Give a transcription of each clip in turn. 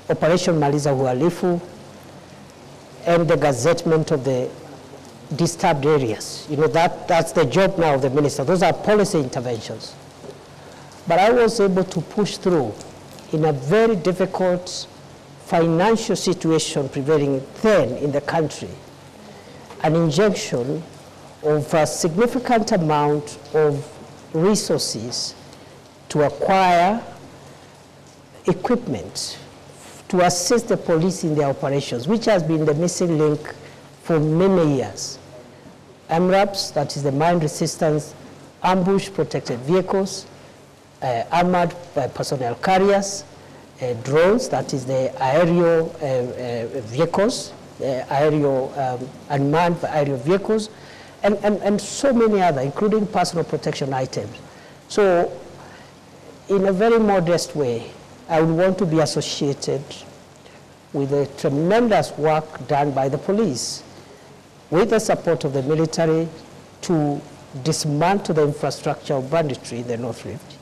Operation Maliza Uhalifu and the gazettement of the disturbed areas. You know, that's the job now of the minister. Those are policy interventions. But I was able to push through in a very difficult financial situation prevailing then in the country, an injection of a significant amount of resources to acquire equipment to assist the police in their operations, which has been the missing link for many years. MRAPs, that is the mine resistance, ambush protected vehicles, armored personnel carriers, drones, that is the aerial vehicles, unmanned aerial vehicles, and so many other, including personal protection items. So in a very modest way, I would want to be associated with the tremendous work done by the police, with the support of the military, to dismantle the infrastructure of banditry in the North Rift,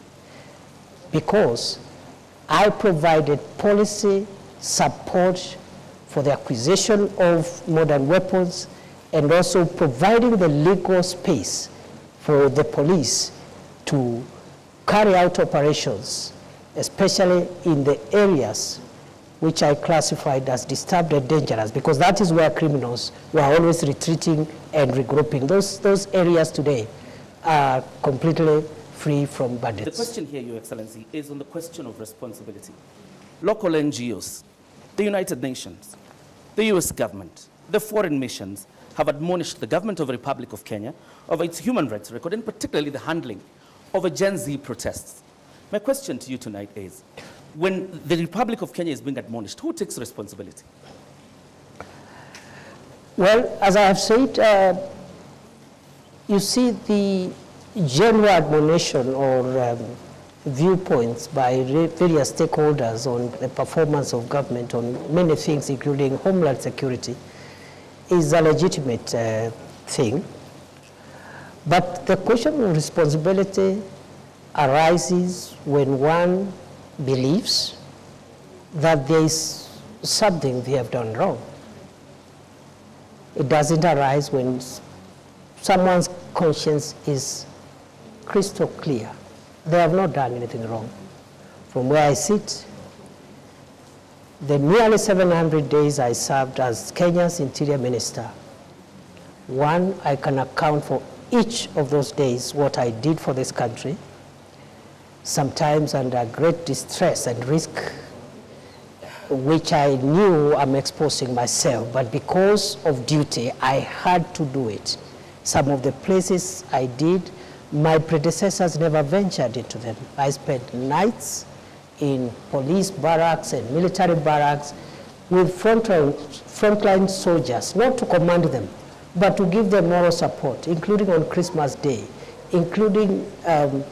because I provided policy support for the acquisition of modern weapons and also providing the legal space for the police to carry out operations, especially in the areas which I classified as disturbed and dangerous, because that is where criminals were always retreating and regrouping. Those areas today are completely free from bandits. The question here, Your Excellency, is on the question of responsibility. Local NGOs, the United Nations, the US government, the foreign missions have admonished the government of the Republic of Kenya over its human rights record, and particularly the handling of a Gen Z protests. My question to you tonight is, when the Republic of Kenya is being admonished, who takes responsibility? Well, as I have said, you see the general admonition or viewpoints by various stakeholders on the performance of government on many things, including homeland security, is a legitimate thing. But the question of responsibility arises when one believes that there is something they have done wrong. It doesn't arise when someone's conscience is crystal clear. They have not done anything wrong. From where I sit, the nearly 700 days I served as Kenya's Interior Minister, one, I can account for each of those days what I did for this country, sometimes under great distress and risk, which I knew I'm exposing myself, but because of duty, I had to do it. Some of the places I did, my predecessors never ventured into them. I spent nights in police barracks and military barracks with frontline soldiers, not to command them, but to give them moral support, including on Christmas Day, including on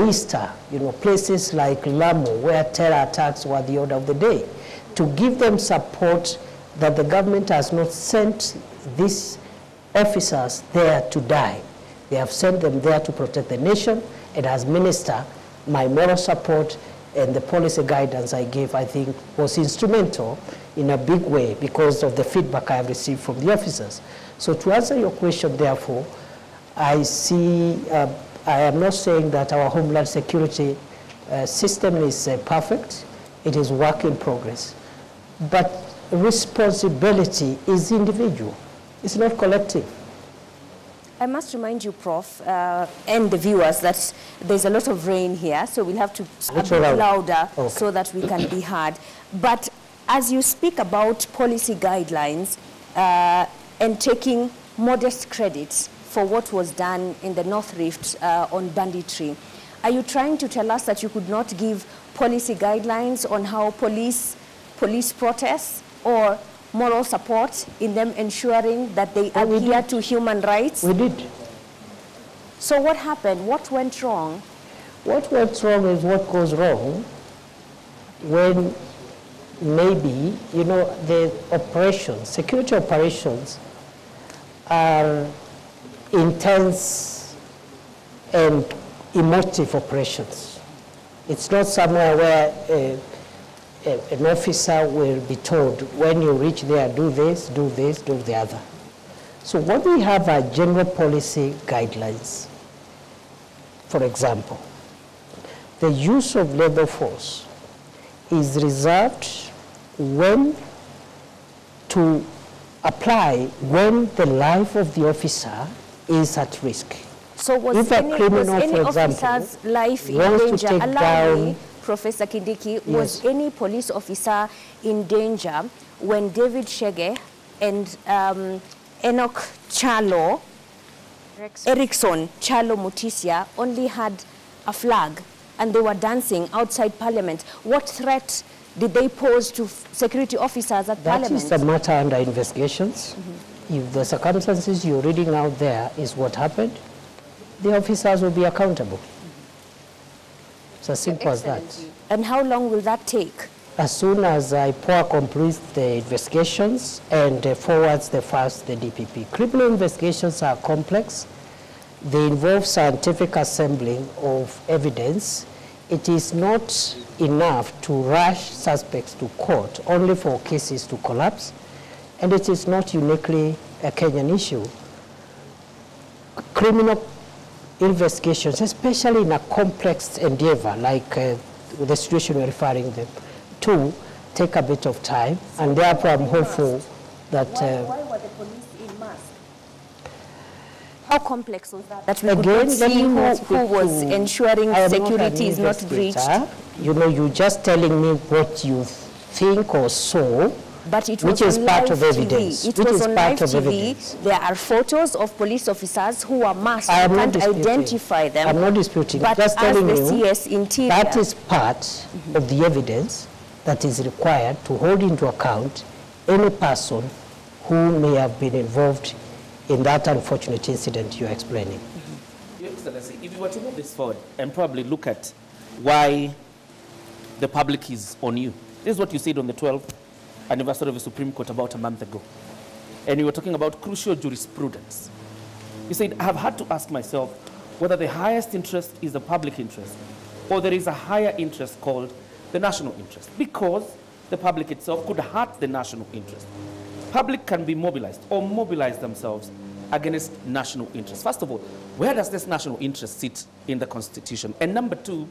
Easter, you know, places like Lamu, where terror attacks were the order of the day, to give them support that the government has not sent these officers there to die. They have sent them there to protect the nation, and as minister, my moral support and the policy guidance I gave, I think, was instrumental in a big way because of the feedback I have received from the officers. So to answer your question, therefore, I see, I am not saying that our homeland security system is perfect. It is work in progress. But responsibility is individual. It's not collective. I must remind you, Prof, and the viewers, that there's a lot of rain here, so we'll have to a bit louder so that we can be heard. But as you speak about policy guidelines and taking modest credit for what was done in the North Rift on banditry, are you trying to tell us that you could not give policy guidelines on how police protests or moral support in them ensuring that they adhere to human rights? We did. So what happened? What went wrong? What went wrong is what goes wrong when maybe, you know, the operations, security operations are intense and emotive operations. It's not somewhere where an officer will be told, when you reach there, do this, do the other. So what we have are general policy guidelines. For example, the use of lethal force is reserved when to apply when the life of the officer is at risk. So was any officer's life in danger? Allow me, Professor Kindiki, yes. Was any police officer in danger when David Shege and Enoch Chalo, Erickson Chalo Mutisia only had a flag and they were dancing outside Parliament? What threat did they pose to security officers at Parliament? That is a matter under investigations. If the circumstances you're reading out there is what happened, the officers will be accountable. It's as simple as that. And how long will that take? As soon as IPOA completes the investigations and forwards the files to the DPP. Criminal investigations are complex. They involve scientific assembling of evidence. It is not enough to rush suspects to court only for cases to collapse, and it is not uniquely a Kenyan issue. Criminal investigations, especially in a complex endeavor like the situation you're referring them to, take a bit of time, and therefore I'm hopeful that... Why were the police in mask? How complex was that? That we again, could see who was ensuring security is not breached? You know, you're just telling me what you think or saw, but it was which is part of evidence. It was on live TV. There are photos of police officers who are masked. I am can't identify them. I'm not disputing. But just telling as you, the CS Interior, that is part of the evidence that is required to hold into account any person who may have been involved in that unfortunate incident you're explaining. Your Excellency, if you were to move this forward and probably look at why the public is on you. This is what you said on the 12th anniversary of the Supreme Court about a month ago. And you were talking about crucial jurisprudence. You said, I have had to ask myself whether the highest interest is the public interest or there is a higher interest called the national interest, because the public itself could hurt the national interest. Public can be mobilized or mobilize themselves against national interest. First of all, where does this national interest sit in the Constitution? And number two,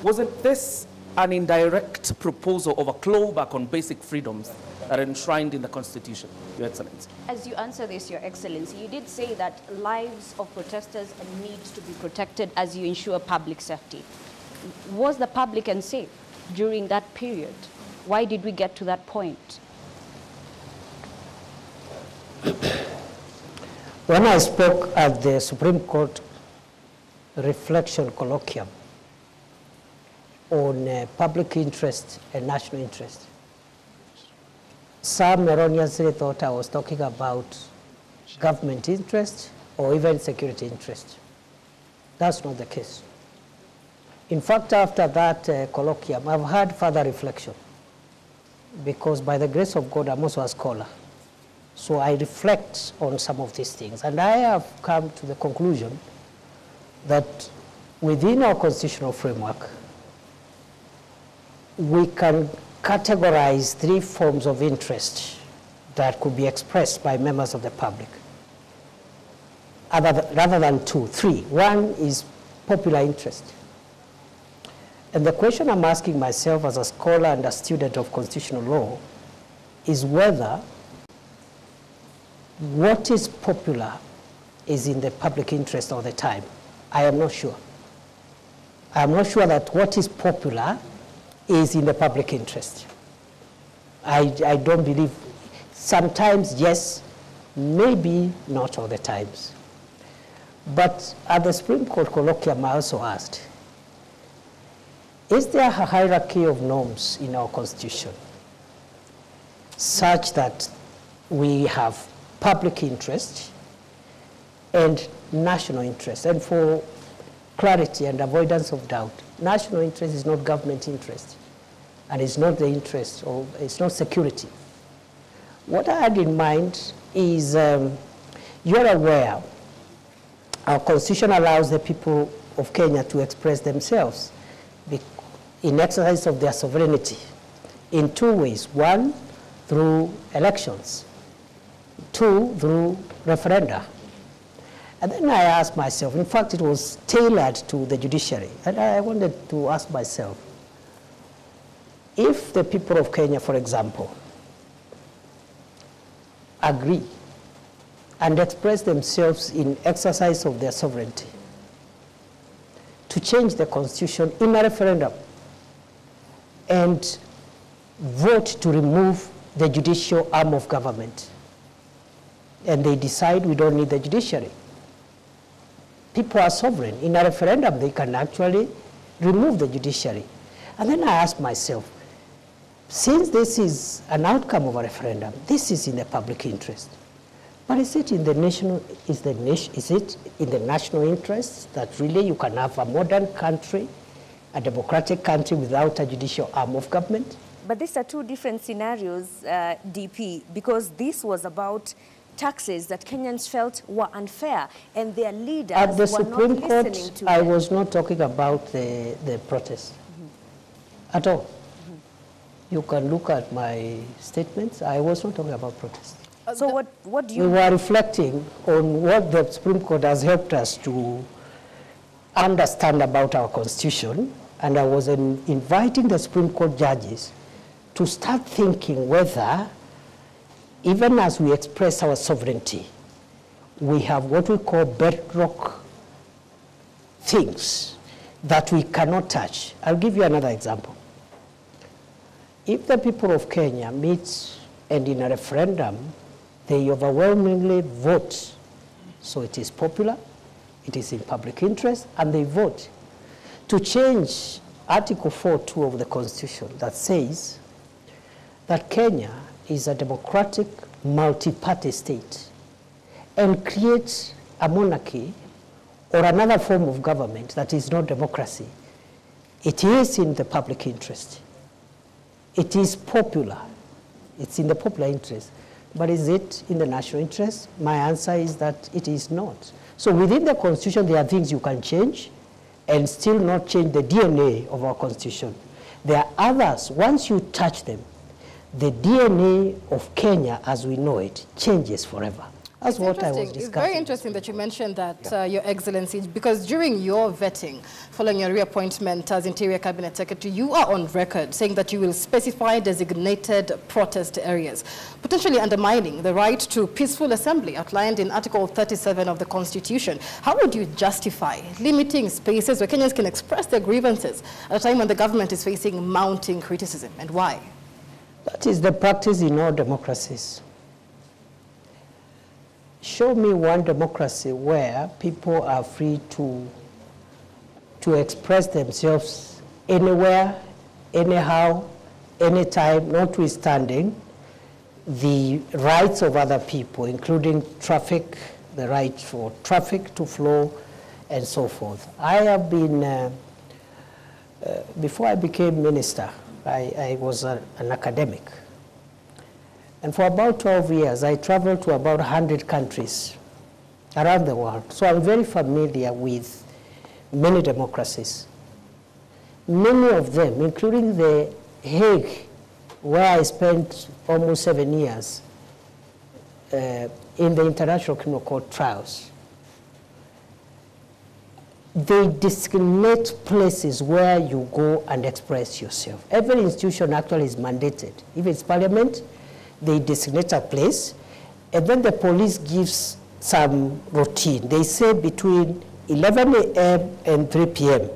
wasn't this an indirect proposal of a clawback on basic freedoms that are enshrined in the Constitution, Your Excellency? As you answer this, Your Excellency, you did say that lives of protesters need to be protected as you ensure public safety. Was the public unsafe during that period? Why did we get to that point? When I spoke at the Supreme Court reflection colloquium on public interest and national interest, some erroneously thought I was talking about government interest or even security interest. That's not the case. In fact, after that colloquium, I've had further reflection, because by the grace of God, I'm also a scholar. So I reflect on some of these things. And I have come to the conclusion that within our constitutional framework, we can categorize three forms of interest that could be expressed by members of the public, rather than two, three. One is popular interest. And the question I'm asking myself as a scholar and a student of constitutional law is whether what is popular is in the public interest all the time. I am not sure. I am not sure that what is popular is in the public interest. I don't believe. Sometimes, yes, maybe not all the times. But at the Supreme Court colloquium, I also asked, is there a hierarchy of norms in our Constitution such that we have public interest and national interest? And for clarity and avoidance of doubt, national interest is not government interest, and it's not the interest of, it's not security. What I had in mind is, you're aware, our Constitution allows the people of Kenya to express themselves in exercise of their sovereignty in two ways. One, through elections. Two, through referenda. And then I asked myself, in fact, it was tailored to the judiciary. And I wanted to ask myself, if the people of Kenya, for example, agree and express themselves in exercise of their sovereignty to change the constitution in a referendum and vote to remove the judicial arm of government, and they decide we don't need the judiciary. People are sovereign. In a referendum, they can actually remove the judiciary. And then I asked myself, since this is an outcome of a referendum, this is in the public interest. But is it in the national interest that really you can have a modern country, a democratic country without a judicial arm of government? But these are two different scenarios, DP, because this was about taxes that Kenyans felt were unfair, and their leaders at the were Supreme not Court, listening to I them. was not talking about the protest at all. You can look at my statements. I was not talking about protest. So what do you... We were reflecting on what the Supreme Court has helped us to understand about our Constitution, and I was inviting the Supreme Court judges to start thinking whether, even as we express our sovereignty, we have what we call bedrock things that we cannot touch. I'll give you another example. If the people of Kenya meet and in a referendum, they overwhelmingly vote, so it is popular, it is in public interest, and they vote to change Article 4.2 of the Constitution that says that Kenya is a democratic multi-party state and creates a monarchy or another form of government that is not democracy. It is in the public interest. It is popular. It's in the popular interest. But is it in the national interest? My answer is that it is not. So within the Constitution, there are things you can change and still not change the DNA of our Constitution. There are others, once you touch them, the DNA of Kenya as we know it changes forever. That's what I was discussing. It's very interesting that you mentioned that, Your Excellency, because during your vetting, following your reappointment as Interior Cabinet Secretary, you are on record saying that you will specify designated protest areas, potentially undermining the right to peaceful assembly outlined in Article 37 of the Constitution. How would you justify limiting spaces where Kenyans can express their grievances at a time when the government is facing mounting criticism, and why? That is the practice in all democracies. Show me one democracy where people are free to express themselves anywhere, anyhow, anytime, notwithstanding the rights of other people, including traffic, the right for traffic to flow, and so forth. I have been, before I became minister, I was an academic. And for about 12 years, I traveled to about 100 countries around the world. So I'm very familiar with many democracies. Many of them, including the Hague, where I spent almost 7 years in the International Criminal Court trials, they designate places where you go and express yourself. Every institution actually is mandated. If it's parliament, they designate a place, and then the police gives some routine. They say between 11 a.m. and 3 p.m.,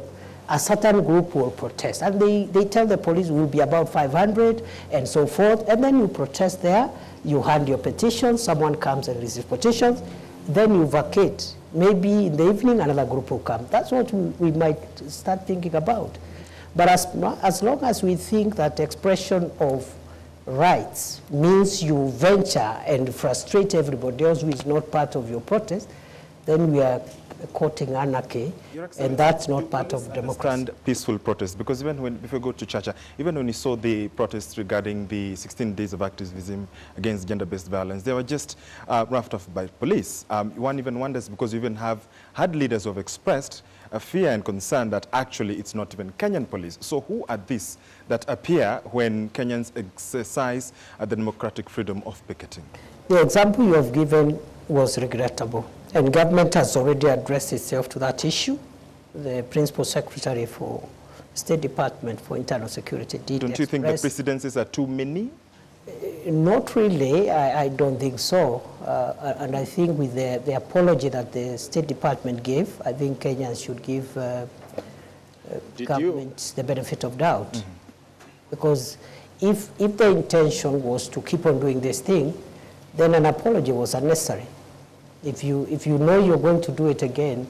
a certain group will protest. And they tell the police will be about 500 and so forth, and then you protest there, you hand your petition, someone comes and receives petitions, then you vacate. Maybe in the evening, another group will come. That's what we might start thinking about. But as long as we think that expression of rights means you venture and frustrate everybody else who is not part of your protest, then we are courting anarchy, and that's not part of democracy. Peaceful protest, because even if we go to Chacha, even when you saw the protests regarding the 16 days of activism against gender-based violence, they were just roughed off by police. One even wonders, because we even have had leaders who have expressed a fear and concern that actually it's not even Kenyan police. So who are these that appear when Kenyans exercise the democratic freedom of picketing? The example you have given was regrettable, and government has already addressed itself to that issue. The Principal Secretary for State Department for Internal Security did Don't you think the precedences are too many? Not really. I don't think so. And I think with the apology that the State Department gave, I think Kenyans should give government the benefit of doubt. Mm-hmm. Because if the intention was to keep on doing this thing, then an apology was unnecessary. If you know you're going to do it again,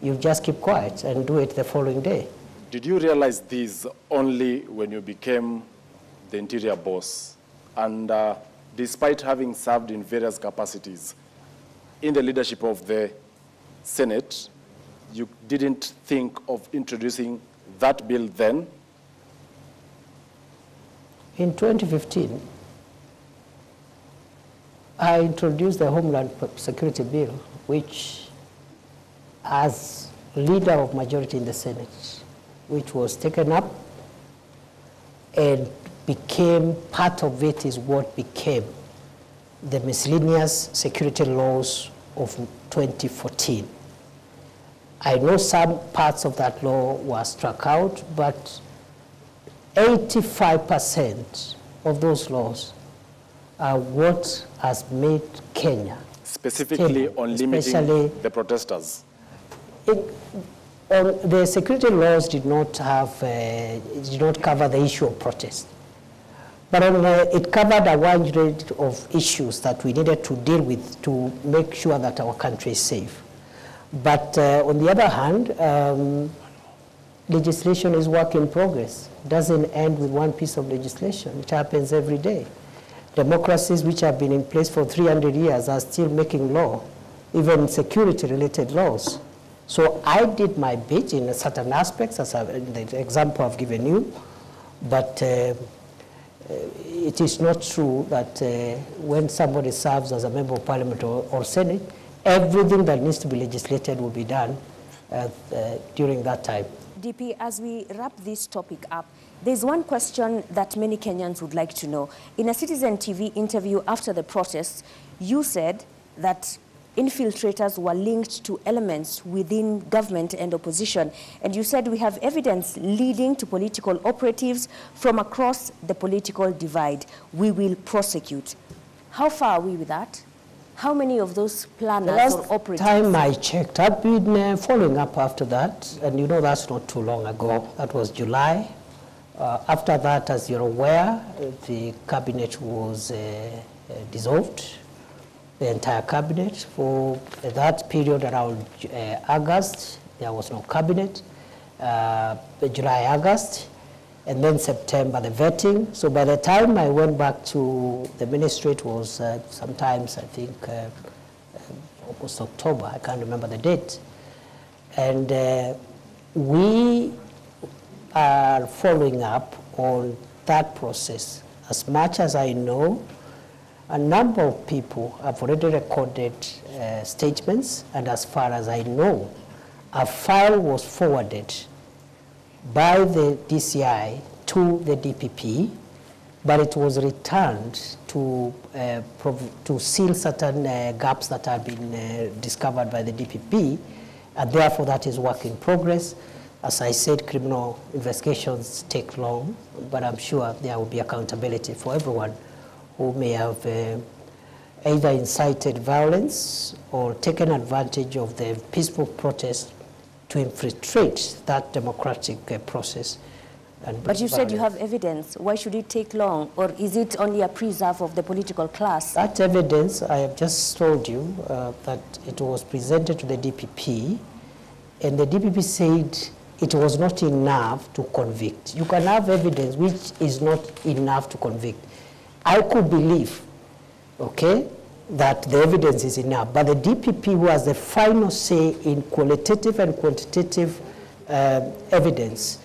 you just keep quiet and do it the following day. Did you realize this only when you became the interior boss? And despite having served in various capacities in the leadership of the Senate, you didn't think of introducing that bill then? In 2015, I introduced the Homeland Security Bill, which, as leader of majority in the Senate, which was taken up and became part of it is what became the miscellaneous security laws of 2014. I know some parts of that law were struck out, but 85% of those laws are what has made Kenya specifically stable, on limiting the protesters. The security laws did not cover the issue of protest, but it covered a wide range of issues that we needed to deal with to make sure that our country is safe. But on the other hand, legislation is work in progress. It doesn't end with one piece of legislation. It happens every day. Democracies which have been in place for 300 years are still making law, even security-related laws. So I did my bit in certain aspects, as in the example I've given you, but it is not true that when somebody serves as a member of parliament or Senate, everything that needs to be legislated will be done during that time. DP, as we wrap this topic up, there's one question that many Kenyans would like to know. In a Citizen TV interview after the protests, you said that infiltrators were linked to elements within government and opposition. And you said we have evidence leading to political operatives from across the political divide. We will prosecute. How far are we with that? How many of those planners or operatives? Last time I checked, I've been following up after that, and you know that's not too long ago. That was July. After that, as you're aware, the cabinet was dissolved, the entire cabinet. For that period around August, there was no cabinet. July, August, and then September, the vetting. So by the time I went back to the ministry, it was sometimes, I think, August, October, I can't remember the date. And we are following up on that process. As much as I know, a number of people have already recorded statements, and as far as I know, a file was forwarded by the DCI to the DPP, but it was returned to seal certain gaps that had been discovered by the DPP, and therefore that is work in progress. As I said, criminal investigations take long, but I'm sure there will be accountability for everyone who may have either incited violence or taken advantage of the peaceful protest to infiltrate that democratic process. But you said you have evidence. Why should it take long? Or is it only a preserve of the political class? That evidence, I have just told you that it was presented to the DPP, and the DPP said it was not enough to convict. You can have evidence which is not enough to convict. I could believe, okay, that the evidence is enough, but the DPP, who has the final say in qualitative and quantitative evidence,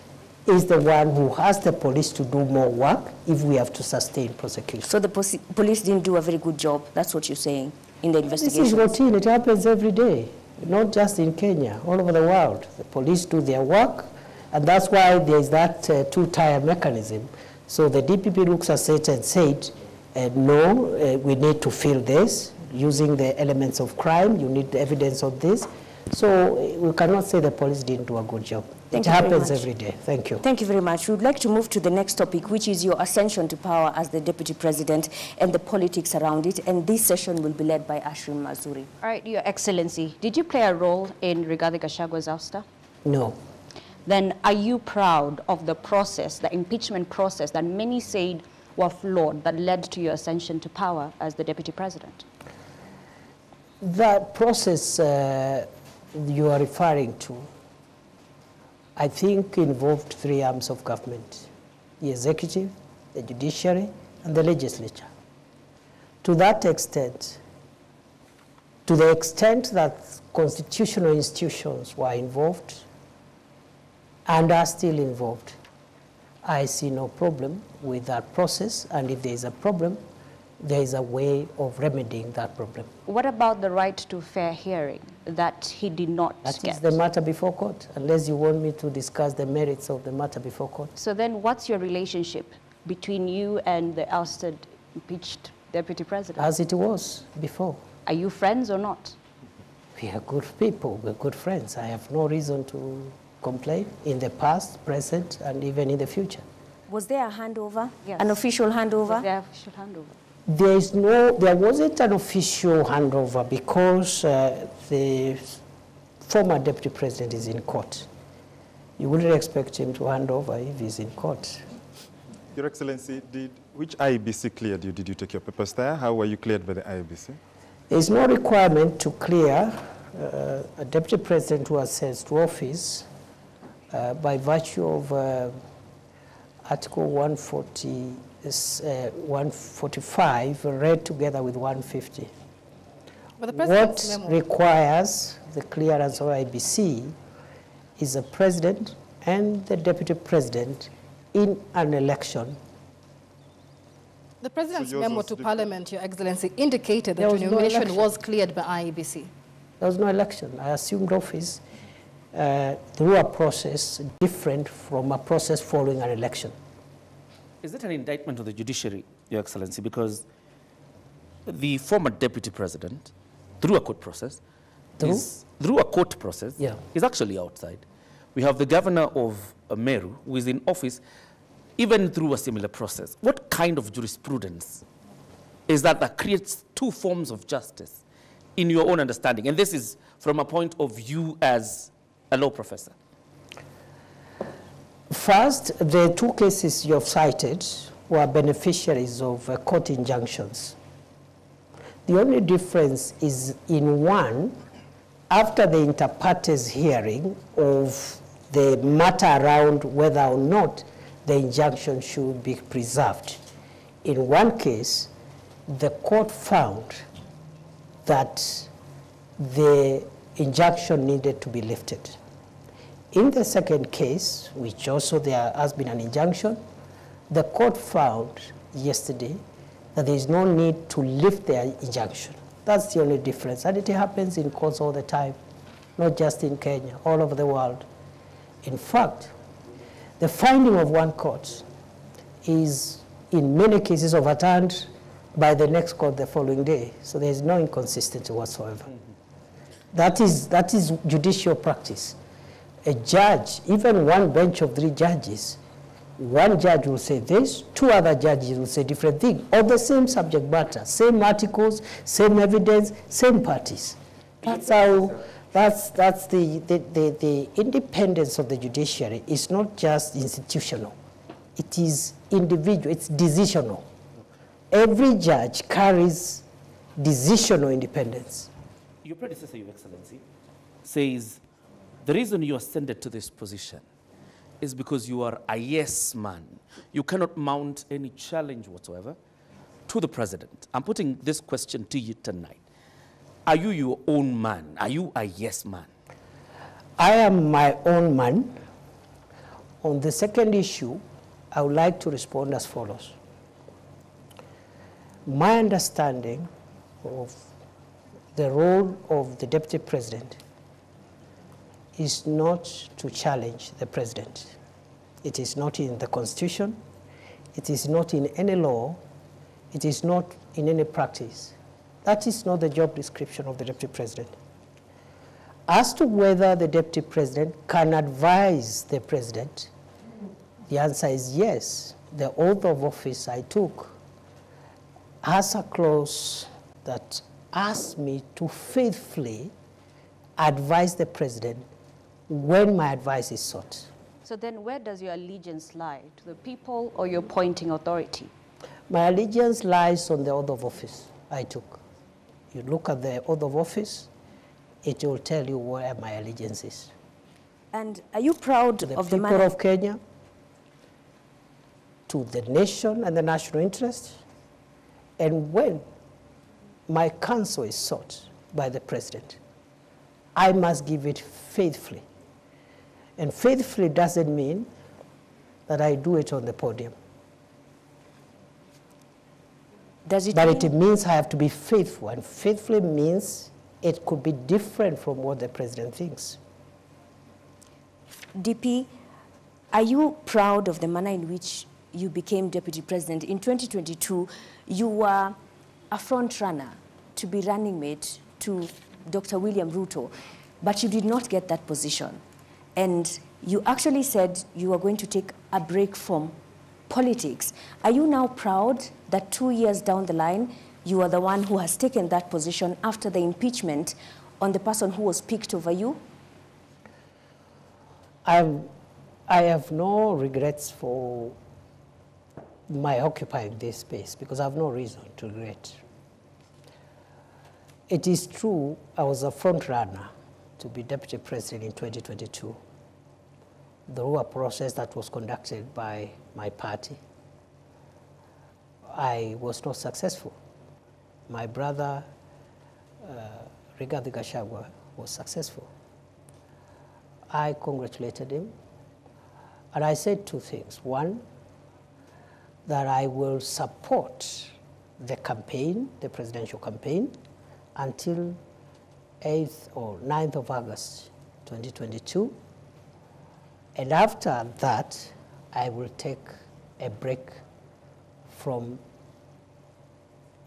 is the one who has the police to do more work if we have to sustain prosecution. So the police didn't do a very good job, that's what you're saying, in the investigation? This is routine, it happens every day. not just in Kenya, all over the world. The police do their work, and that's why there's that two-tier mechanism. So the DPP looks at it and said, no, we need to fill this using the elements of crime. You need the evidence of this. So we cannot say the police didn't do a good job. It happens every day. Thank you. Thank you very much. We would like to move to the next topic, which is your ascension to power as the Deputy President and the politics around it. And this session will be led by Ashwin Mazuri. All right, Your Excellency, did you play a role in Rigathi Gachagwa's ouster? No. Then are you proud of the process, the impeachment process that many said were flawed that led to your ascension to power as the Deputy President? That process you are referring to, I think, involved three arms of government: the executive, the judiciary, and the legislature. To that extent, to the extent that constitutional institutions were involved and are still involved, I see no problem with that process, and if there is a problem, there is a way of remedying that problem. What about the right to fair hearing that he did not get? That is the matter before court, unless you want me to discuss the merits of the matter before court. So then what's your relationship between you and the ousted, impeached Deputy President? As it was before. Are you friends or not? We are good people, we're good friends. I have no reason to complain in the past, present, and even in the future. Was there a handover? Yes. An official handover? Was there an official handover? There wasn't an official handover because the former Deputy President is in court. You wouldn't expect him to hand over if he's in court. Your Excellency, which IEBC cleared you? Did you take your papers there? How were you cleared by the IEBC? There is no requirement to clear a Deputy President who ascends to office by virtue of Article 145 read together with 150. But What requires the clearance of IBC is the President and the Deputy President in an election. The President's memo to Parliament, Your Excellency, indicated that your nomination was cleared by IEBC. There was no election. I assumed office through a process different from a process following an election. Is it an indictment of the judiciary, Your Excellency? Because the former Deputy President, through a court process, is actually outside. We have the governor of Meru, who is in office, even through a similar process. What kind of jurisprudence is that creates two forms of justice in your own understanding? And this is from a point of view as a law professor. First, the two cases you have cited were beneficiaries of court injunctions. The only difference is in one, after the inter partes hearing of the matter around whether or not the injunction should be preserved. In one case, the court found that the injunction needed to be lifted. In the second case, which also there has been an injunction, the court found yesterday that there is no need to lift the injunction. That's the only difference. And it happens in courts all the time, not just in Kenya, all over the world. In fact, the finding of one court is in many cases overturned by the next court the following day. So there is no inconsistency whatsoever. That is judicial practice. A judge, even one bench of 3 judges, one judge will say this, 2 other judges will say different things, or the same subject matter, same articles, same evidence, same parties. That's how, that's the independence of the judiciary is not just institutional. It is individual, it's decisional. Every judge carries decisional independence. Your predecessor, Your Excellency, says the reason you ascended to this position is because you are a yes man. You cannot mount any challenge whatsoever to the president. I'm putting this question to you tonight. Are you your own man? Are you a yes man? I am my own man. On the second issue, I would like to respond as follows. My understanding of the role of the Deputy President is not to challenge the president. It is not in the Constitution. It is not in any law. It is not in any practice. That is not the job description of the deputy president. As to whether the deputy president can advise the president, the answer is yes. The oath of office I took has a clause that asks me to faithfully advise the president when my advice is sought. So then where does your allegiance lie? To the people or your appointing authority? My allegiance lies on the oath of office I took. You look at the oath of office, it will tell you where my allegiance is. And are you proud of the people of Kenya, to the nation and the national interest, and when my counsel is sought by the president, I must give it faithfully. And faithfully doesn't mean that I do it on the podium. Does it but mean it means I have to be faithful, and faithfully means it could be different from what the president thinks. DP, are you proud of the manner in which you became deputy president? In 2022, you were a front runner to be running mate to Dr. William Ruto, but you did not get that position. And you actually said you were going to take a break from politics. Are you now proud that 2 years down the line, you are the one who has taken that position after the impeachment on the person who was picked over you? I have no regrets for my occupying this space because I have no reason to regret. It is true I was a front runner to be deputy president in 2022 through a process that was conducted by my party. I was not successful. My brother, Rigathi Gachagua, was successful. I congratulated him, and I said two things. One, that I will support the campaign, the presidential campaign, until 8th or 9th of August, 2022. And after that, I will take a break from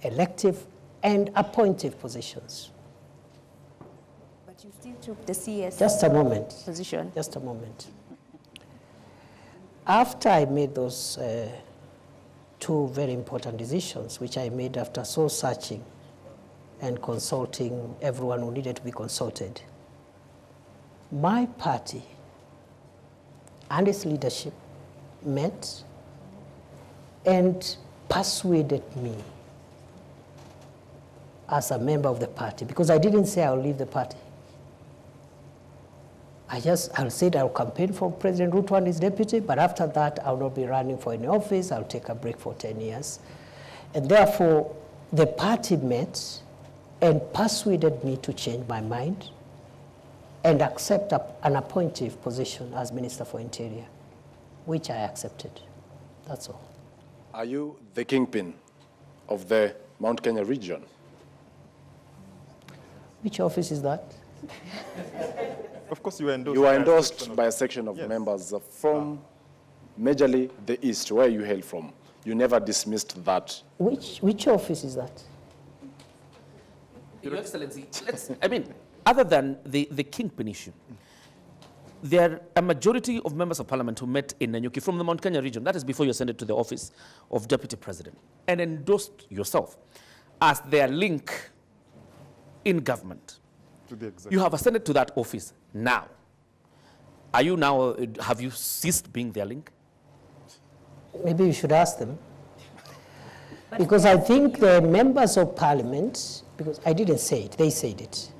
elective and appointive positions. But you still took the CS Just a moment. position. Just a moment. After I made those two very important decisions, which I made after soul searching and consulting everyone who needed to be consulted, my party and its leadership met and persuaded me as a member of the party, because I didn't say I'll leave the party. I said I'll campaign for President Ruto and his deputy, but after that I'll not be running for any office. I'll take a break for 10 years. And therefore, the party met and persuaded me to change my mind and accept an appointive position as Minister for Interior, which I accepted. That's all. Are you the kingpin of the Mount Kenya region? Which office is that? Of course, you were endorsed. You were endorsed by a section of members from majorly the East, where you hail from. You never dismissed that. Which office is that? Your Excellency, other than the kingpin issue, there are a majority of members of parliament who met in Nanyuki from the Mount Kenya region, that is before you ascended to the office of deputy president, and endorsed yourself as their link in government. To the executive. You have ascended to that office now. Are you now, have you ceased being their link? Maybe you should ask them. Because I think the members of parliament, because I didn't say it, they said it.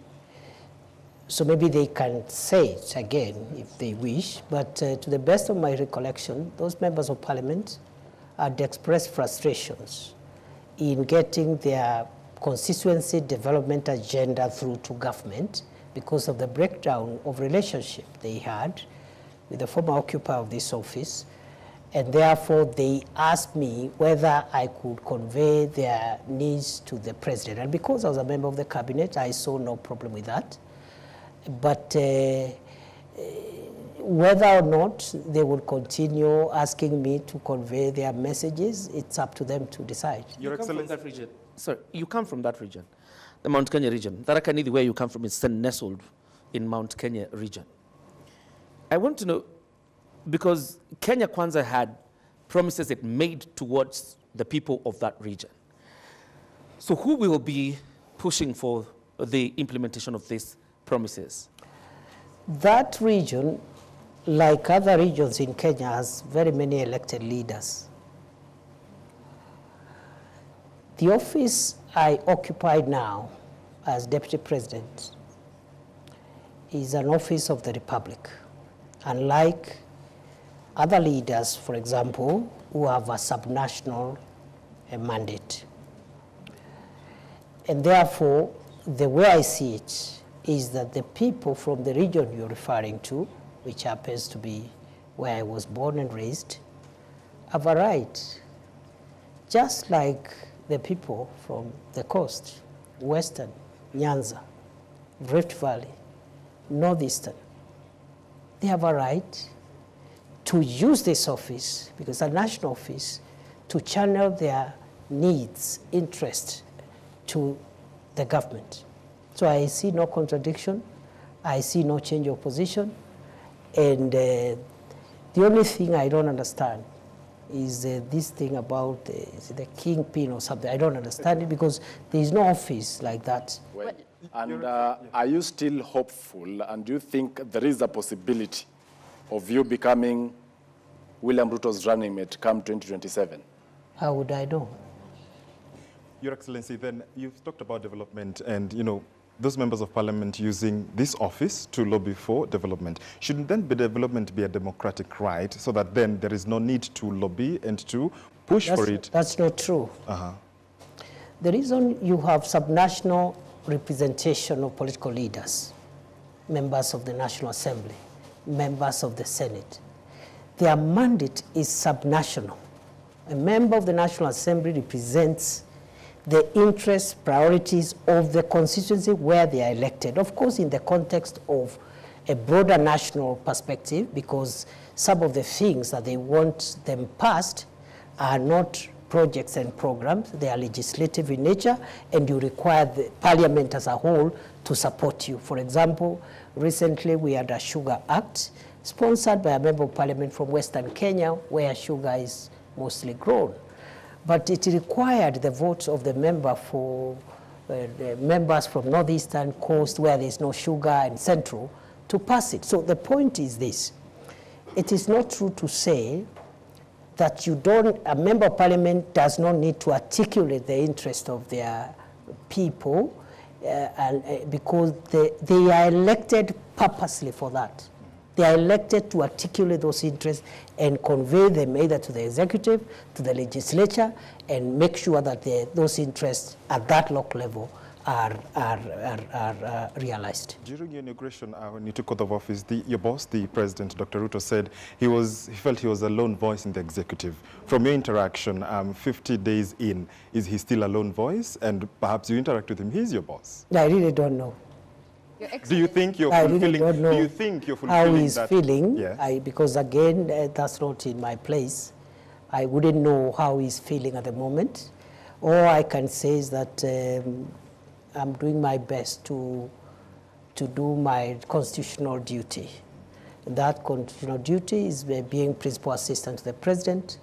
So maybe they can say it again if they wish, but to the best of my recollection, those members of parliament had expressed frustrations in getting their constituency development agenda through to government because of the breakdown of relationship they had with the former occupier of this office. And therefore, they asked me whether I could convey their needs to the president. And because I was a member of the cabinet, I saw no problem with that. But Whether or not they will continue asking me to convey their messages, it's up to them to decide. Your Excellency, from that region. Sorry, you come from that region, the Mount Kenya region. Tharaka Nithi, where you come from, is nestled in Mount Kenya region. I want to know, because Kenya Kwanza had promises it made towards the people of that region. So who will be pushing for the implementation of these promises? That region, like other regions in Kenya, has very many elected leaders. The office I occupy now as Deputy President is an office of the Republic. Unlike other leaders, for example, who have a subnational mandate. And therefore, the way I see it is that the people from the region you're referring to, which happens to be where I was born and raised, have a right, just like the people from the coast, Western, Nyanza, Rift Valley, Northeastern. They have a right to use this office, because it's a national office, to channel their needs, interests to the government. So I see no contradiction. I see no change of position. And the only thing I don't understand is this thing about the kingpin or something. I don't understand it, because there is no office like that. Well, and are you still hopeful, and do you think there is a possibility of you becoming William Ruto's running mate come 2027? How would I know? Your Excellency, then you've talked about development and, those members of parliament using this office to lobby for development. Shouldn't then development be a democratic right, so that then there is no need to lobby and to push for it? That's not true. The reason you have subnational representation of political leaders, members of the National Assembly, members of the Senate, their mandate is subnational. A member of the National Assembly represents the interests, priorities of the constituency where they are elected. Of course, in the context of a broader national perspective, because some of the things that they want them passed are not projects and programs, they are legislative in nature, and you require the parliament as a whole to support you. For example, recently we had a Sugar Act sponsored by a member of parliament from Western Kenya, where sugar is mostly grown. But it required the votes of the member for the members from Northeastern Coast, where there's no sugar, and Central, to pass it. So the point is this: it is not true to say that a member of parliament does not need to articulate the interest of their people, because they are elected purposely for that. They are elected to articulate those interests and convey them either to the executive, to the legislature, and make sure that those interests at that local level are realized. During your inauguration, when you took oath of office, your boss, the President, Dr. Ruto, said he felt he was a lone voice in the executive. From your interaction, 50 days in, is he still a lone voice? And perhaps you interact with him, he's your boss. I really don't know. Do you think you're fulfilling? Do you think you're fulfilling how he's that? feeling? Yes. Because again, that's not in my place. I wouldn't know how he's feeling at the moment. All I can say is that I'm doing my best to do my constitutional duty. That constitutional duty is being principal assistant to the president,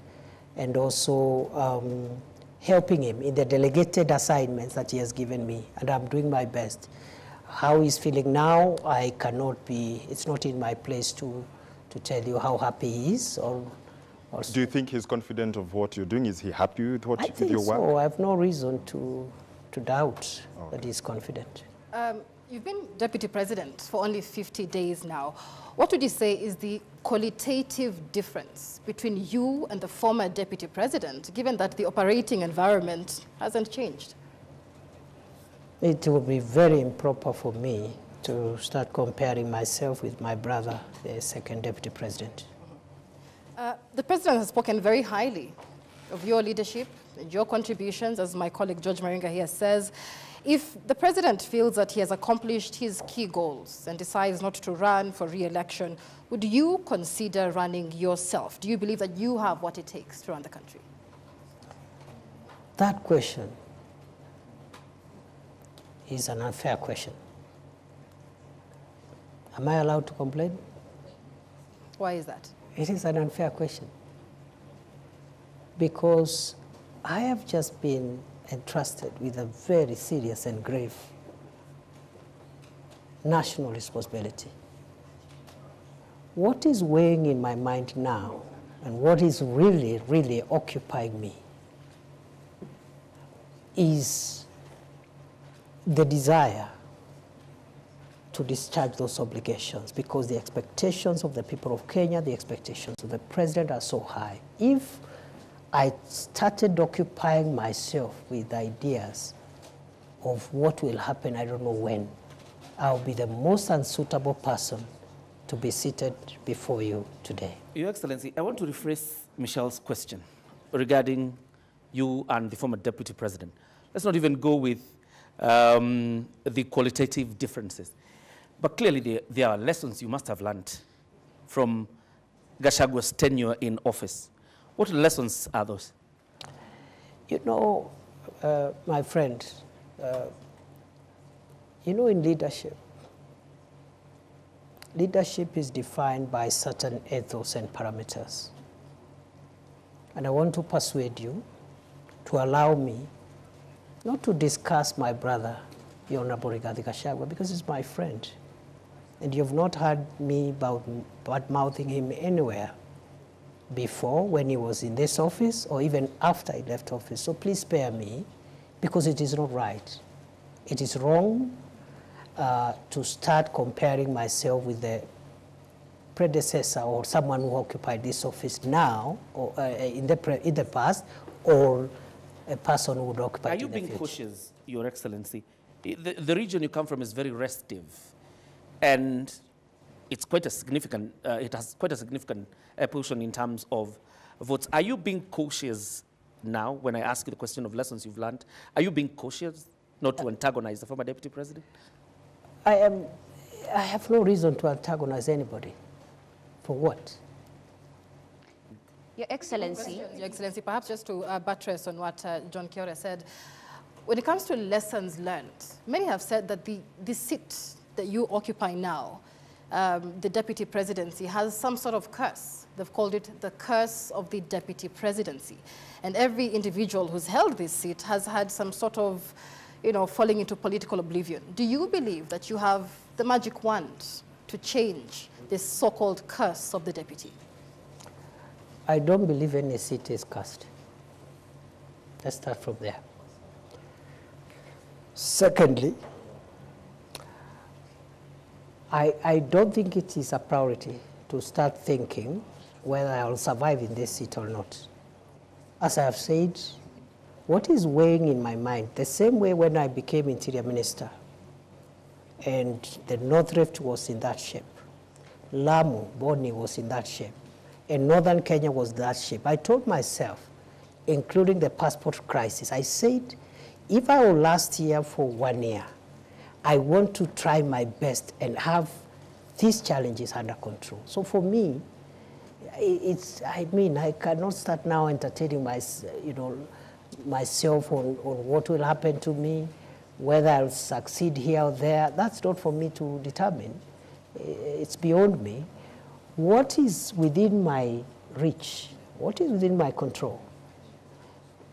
and also helping him in the delegated assignments that he has given me, and I'm doing my best. How he's feeling now, I cannot be, it's not in my place to tell you how happy he is. Do you think he's confident of what you're doing? Is he happy with what with your work? So. I have no reason to doubt that he's confident. You've been deputy president for only 50 days now. What would you say is the qualitative difference between you and the former deputy president, given that the operating environment hasn't changed? It would be very improper for me to start comparing myself with my brother, the second deputy president. The president has spoken very highly of your leadership and your contributions, as my colleague George Maringa here says, if the president feels that he has accomplished his key goals and decides not to run for re-election, would you consider running yourself? Do you believe that you have what it takes to run the country? That question is an unfair question. Am I allowed to complain? Why is that? It is an unfair question. Because I have just been entrusted with a very serious and grave national responsibility. What is weighing in my mind now and what is really, really occupying me is the desire to discharge those obligations, because the expectations of the people of Kenya, the expectations of the president are so high. If I started occupying myself with ideas of what will happen, I don't know when, I'll be the most unsuitable person to be seated before you today. Your Excellency, I want to rephrase Michelle's question regarding you and the former deputy president. Let's not even go with the qualitative differences. But clearly there are lessons you must have learned from Gachagwa's tenure in office. What lessons are those? You know, my friend, you know, in leadership, leadership is defined by certain ethos and parameters. And I want to persuade you to allow me not to discuss my brother, the Honorable Rigathi Gachagua, because he's my friend. And you've not heard me bad-mouthing him anywhere before when he was in this office or even after he left office. So please spare me, because it is not right. It is wrong to start comparing myself with the predecessor or someone who occupied this office now or in the past, or a person who would occupy it in the future. Are you being cautious, Your Excellency? The region you come from is very restive, and it's quite a significant, it has quite a significant portion in terms of votes. Are you being cautious now when I ask you the question of lessons you've learned? Are you being cautious not to antagonize the former deputy president? I have no reason to antagonize anybody. For what? Your Excellency. Your Excellency, perhaps just to buttress on what John Kithure said, when it comes to lessons learned, many have said that the seat that you occupy now, the deputy presidency, has some sort of curse. They've called it the curse of the deputy presidency. And every individual who's held this seat has had some sort of, you know, falling into political oblivion. Do you believe that you have the magic wand to change this so-called curse of the deputy? I don't believe any seat is cursed. Let's start from there. Secondly, I don't think it is a priority to start thinking whether I will survive in this seat or not. As I have said, what is weighing in my mind, the same way when I became Interior Minister and the North Rift was in that shape, Lamu, Boni was in that shape, and Northern Kenya was that shape. I told myself, including the passport crisis, I said, if I will last here for 1 year, I want to try my best and have these challenges under control. So for me, I cannot start now entertaining myself on what will happen to me, whether I'll succeed here or there. That's not for me to determine. It's beyond me. What is within my reach, what is within my control,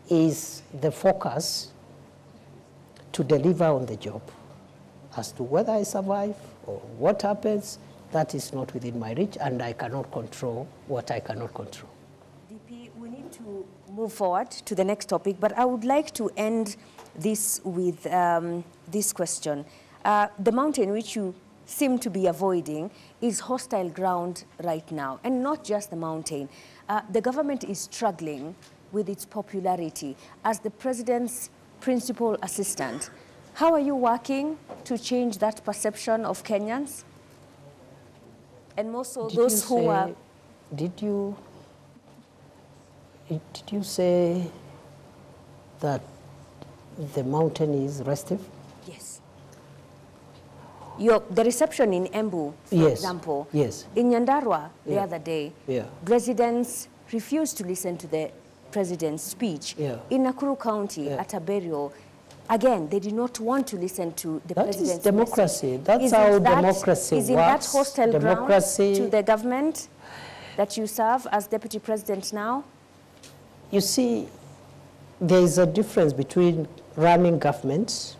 is the focus to deliver on the job. As to whether I survive or what happens, that is not within my reach, and I cannot control what I cannot control. DP, we need to move forward to the next topic, but I would like to end this with this question. The mountain which you seem to be avoiding is hostile ground right now, and not just the mountain. The government is struggling with its popularity as the president's principal assistant. How are you working to change that perception of Kenyans? And more so those who are... Did you Did you say that the mountain is restive? Yes. The reception in Embu, for example, in Nyandarua the other day, residents refused to listen to the president's speech. In Nakuru County, at a burial, again, they did not want to listen to the president's message. That is democracy. That's how democracy works. Is in that hostile ground to the government that you serve as deputy president now? You see, there is a difference between running governments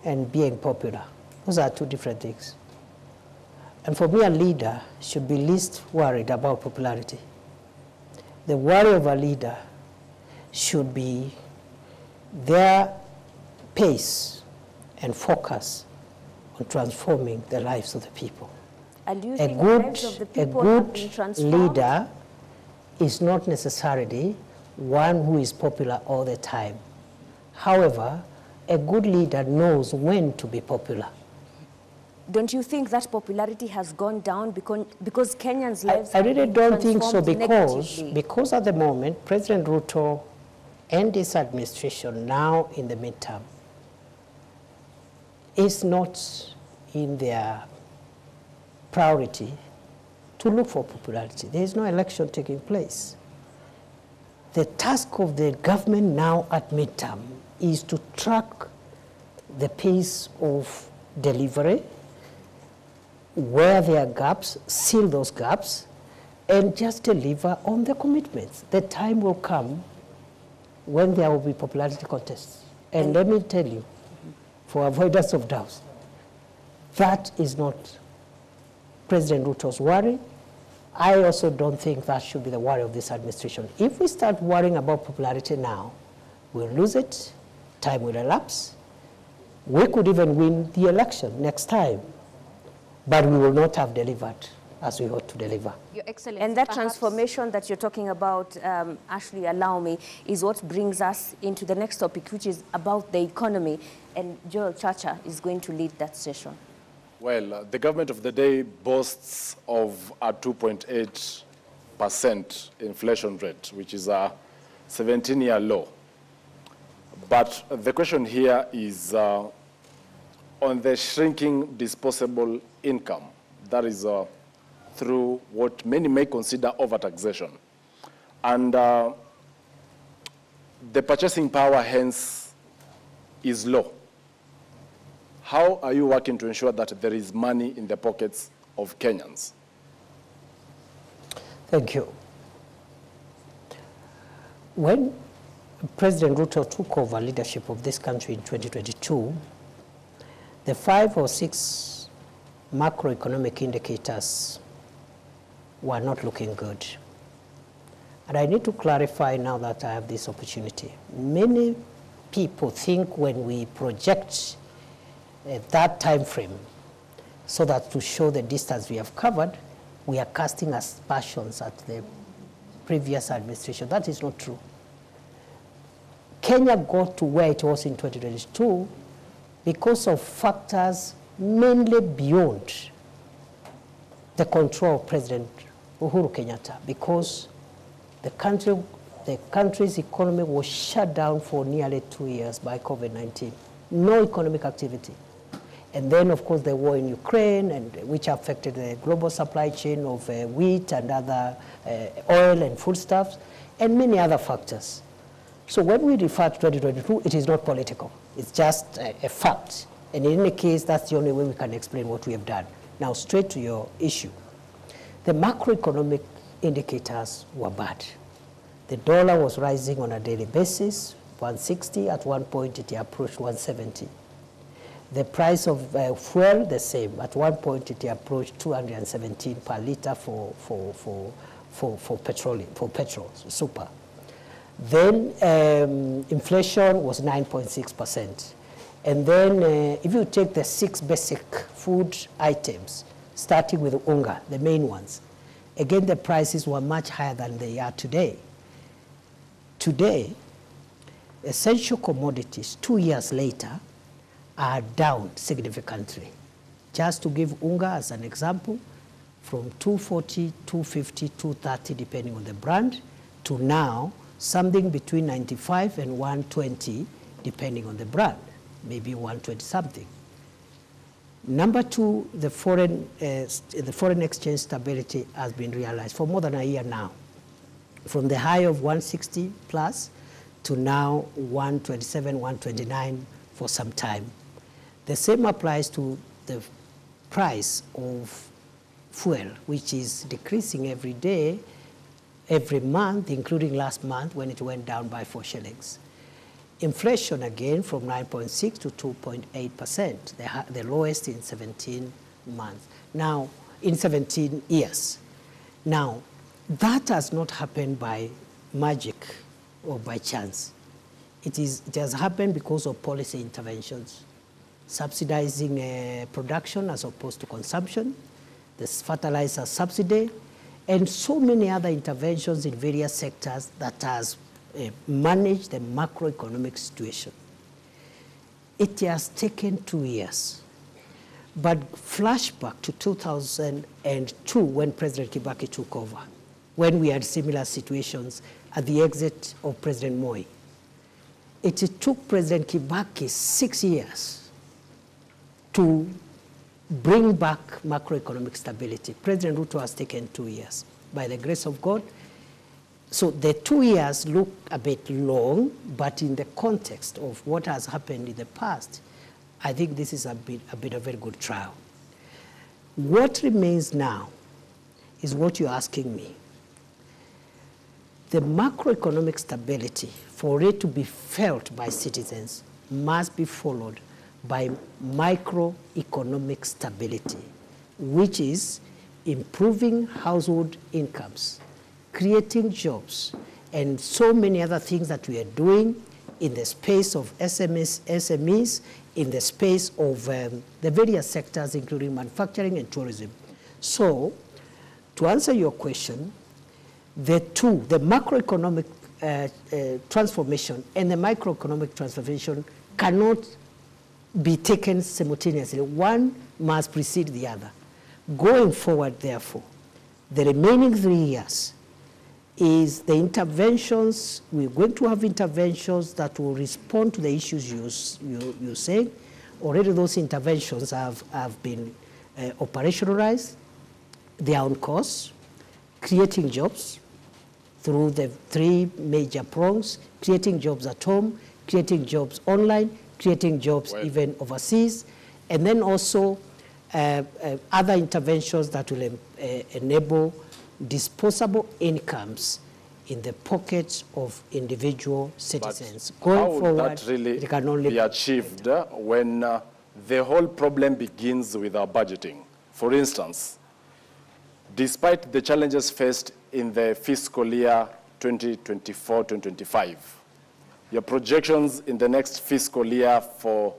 and being popular. Those are two different things. And for me, a leader should be least worried about popularity. The worry of a leader should be their pace and focus on transforming the lives of the people. And do you think the lives of the people have been transformed? Leader is not necessarily one who is popular all the time. However, a good leader knows when to be popular. Don't you think that popularity has gone down because Kenyans' lives I really don't think so, because at the moment, President Ruto and his administration now in the midterm is not in their priority to look for popularity. There is no election taking place. The task of the government now at midterm is to track the pace of delivery, where there are gaps, seal those gaps, and just deliver on the commitments. The time will come when there will be popularity contests. And let me tell you, for avoidance of doubts, that is not President Ruto's worry. I also don't think that should be the worry of this administration. If we start worrying about popularity now, we'll lose it, time will elapse. We could even win the election next time, but we will not have delivered as we ought to deliver. Your Excellency, and that transformation that you're talking about, Ashley, allow me, is what brings us into the next topic, which is about the economy. And Joel Chacha is going to lead that session. Well, the government of the day boasts of a 2.8% inflation rate, which is a 17-year low. But the question here is on the shrinking disposable income. That is through what many may consider overtaxation. And the purchasing power, hence, is low. How are you working to ensure that there is money in the pockets of Kenyans? Thank you. When President Ruto took over leadership of this country in 2022, the 5 or 6 macroeconomic indicators were not looking good. And I need to clarify now that I have this opportunity. Many people think when we project that time frame, so that to show the distance we have covered, we are casting aspersions at the previous administration. That is not true. Kenya got to where it was in 2022 because of factors mainly beyond the control of President Uhuru Kenyatta, because the country's economy was shut down for nearly 2 years by COVID-19. No economic activity. And then, of course, the war in Ukraine, which affected the global supply chain of wheat and other oil and foodstuffs, and many other factors. So when we refer to 2022, it is not political. It's just a fact. And in any case, that's the only way we can explain what we have done. Now, straight to your issue. The macroeconomic indicators were bad. The dollar was rising on a daily basis, 160. At one point, it approached 170. The price of fuel, the same. At one point, it approached 217 per liter for petrol, super. Then inflation was 9.6%. And then if you take the 6 basic food items, starting with unga, the main ones, again, the prices were much higher than they are today. Today, essential commodities, 2 years later, are down significantly. Just to give unga as an example, from 240, 250, 230, depending on the brand, to now something between 95 and 120, depending on the brand, maybe 120 something. Number two, the foreign exchange stability has been realized for more than a year now, from the high of 160 plus to now 127, 129 for some time. The same applies to the price of fuel, which is decreasing every day, every month, including last month when it went down by 4 shillings. Inflation again from 9.6 to 2.8%, the lowest in 17 months. Now, in 17 years. Now, that has not happened by magic or by chance. It has happened because of policy interventions, subsidizing production as opposed to consumption, the fertilizer subsidy, and so many other interventions in various sectors that has managed the macroeconomic situation. It has taken 2 years. But flashback to 2002 when President Kibaki took over, when we had similar situations at the exit of President Moi. It took President Kibaki 6 years to bring back macroeconomic stability. President Ruto has taken 2 years, by the grace of God. So the 2 years look a bit long, but in the context of what has happened in the past, I think this is a bit of a very good trial. What remains now is what you're asking me. The macroeconomic stability, for it to be felt by citizens, must be followed by microeconomic stability, which is improving household incomes, creating jobs, and so many other things that we are doing in the space of SMEs, in the space of the various sectors, including manufacturing and tourism. So, to answer your question, the macroeconomic transformation and the microeconomic transformation cannot be taken simultaneously. One must precede the other. Going forward, therefore, the remaining 3 years is the interventions. We're going to have interventions that will respond to the issues you say. Already those interventions have been operationalized. They are on course, creating jobs through the 3 major prongs, creating jobs at home, creating jobs online, creating jobs even overseas, and then also other interventions that will enable disposable incomes in the pockets of individual citizens. But Going how would forward, that really it can only be achieved when the whole problem begins with our budgeting? For instance, despite the challenges faced in the fiscal year 2024-2025, your projections in the next fiscal year for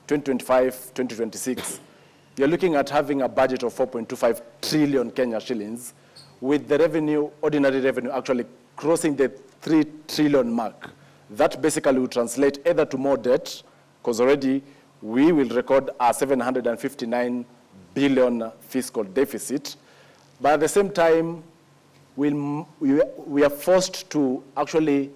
2025-2026, you're looking at having a budget of 4.25 trillion Kenya shillings, with the revenue, ordinary revenue, actually crossing the 3 trillion mark. That basically will translate either to more debt, because already we will record a 759 billion fiscal deficit, but at the same time, we are forced to actually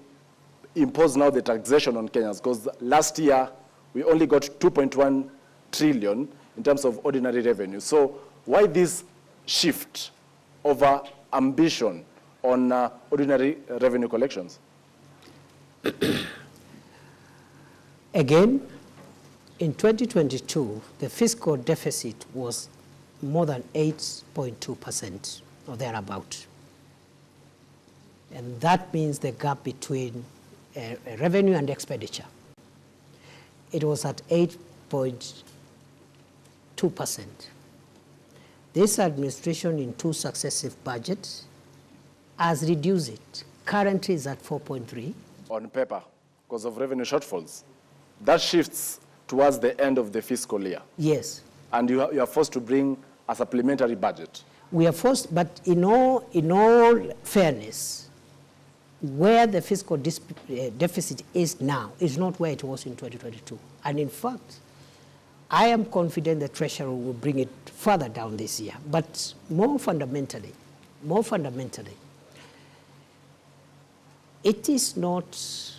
impose now the taxation on Kenyans, because last year we only got 2.1 trillion in terms of ordinary revenue. So why this shift over ambition on ordinary revenue collections? Again, in 2022, the fiscal deficit was more than 8.2% or thereabout. And that means the gap between revenue and expenditure. It was at 8.2%. This administration in 2 successive budgets has reduced it. Currently is at 4.3. On paper, because of revenue shortfalls. That shifts towards the end of the fiscal year. Yes. And you are forced to bring a supplementary budget. We are forced, but in all fairness, where the fiscal deficit is now is not where it was in 2022. And in fact, I am confident the Treasury will bring it further down this year. it is not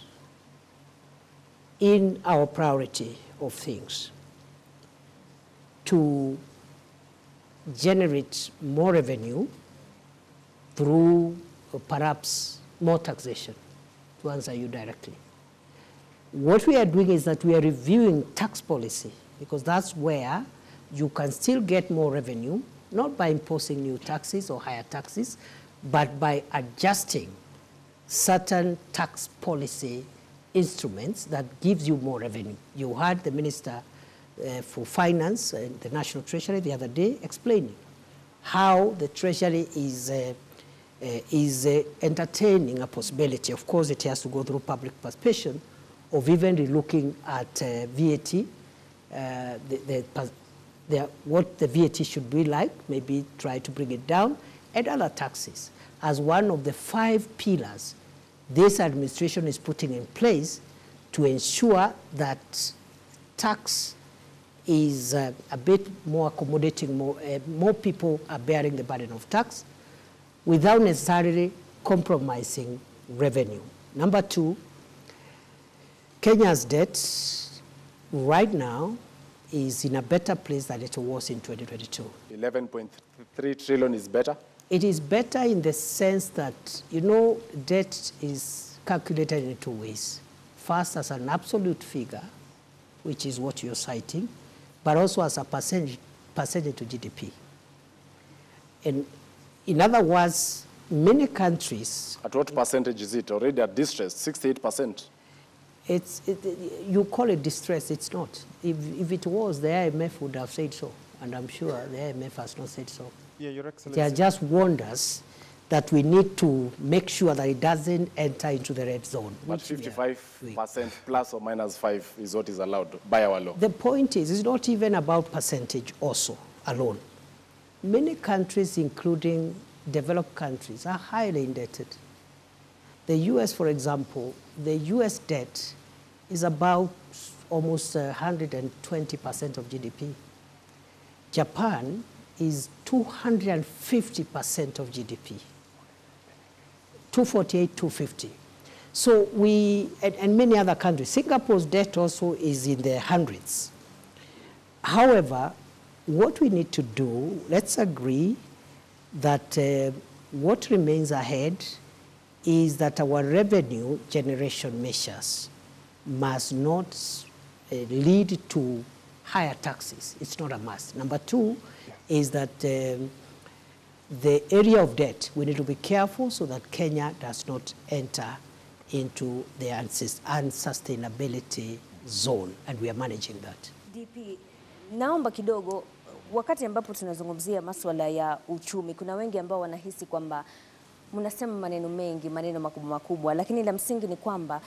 in our priority of things to generate more revenue through perhaps more taxation, to answer you directly. What we are doing is that we are reviewing tax policy, because that's where you can still get more revenue, not by imposing new taxes or higher taxes, but by adjusting certain tax policy instruments that gives you more revenue. You heard the Minister for Finance and the National Treasury the other day explaining how the Treasury is entertaining a possibility. Of course, it has to go through public participation of even relooking at VAT, what the VAT should be like, maybe try to bring it down, and other taxes as one of the 5 pillars this administration is putting in place to ensure that tax is a bit more accommodating, more people are bearing the burden of tax without necessarily compromising revenue. Number 2, Kenya's debt right now is in a better place than it was in 2022. 11.3 trillion is better? It is better in the sense that, you know, debt is calculated in 2 ways. First, as an absolute figure, which is what you're citing, but also as a percentage to GDP. And in other words, many countries... At what percentage is it? Already at distress, 68%. You call it distress, it's not. If it was, the IMF would have said so, and I'm sure the IMF has not said so. Yeah, Your Excellency. They are just warned us that we need to make sure that it doesn't enter into the red zone. But 55% plus or minus 5 is what is allowed by our law. The point is, it's not even about percentage also alone. Many countries, including developed countries, are highly indebted. The US, for example, the US debt is about almost 120% of GDP. Japan is 250% of GDP, 248, 250. So and many other countries. Singapore's debt also is in the hundreds. However, what we need to do, let's agree that what remains ahead is that our revenue generation measures must not lead to higher taxes. It's not a must. Number 2 is that the area of debt, we need to be careful so that Kenya does not enter into the unsustainability zone, and we are managing that. DP, naomba kidogo, wakati ambapo tunazungumzia masuala ya uchumi, kuna wengi ambao wanahisi kwamba mnasema maneno mengi, maneno makubwa makubwa, lakini la msingi ni kwamba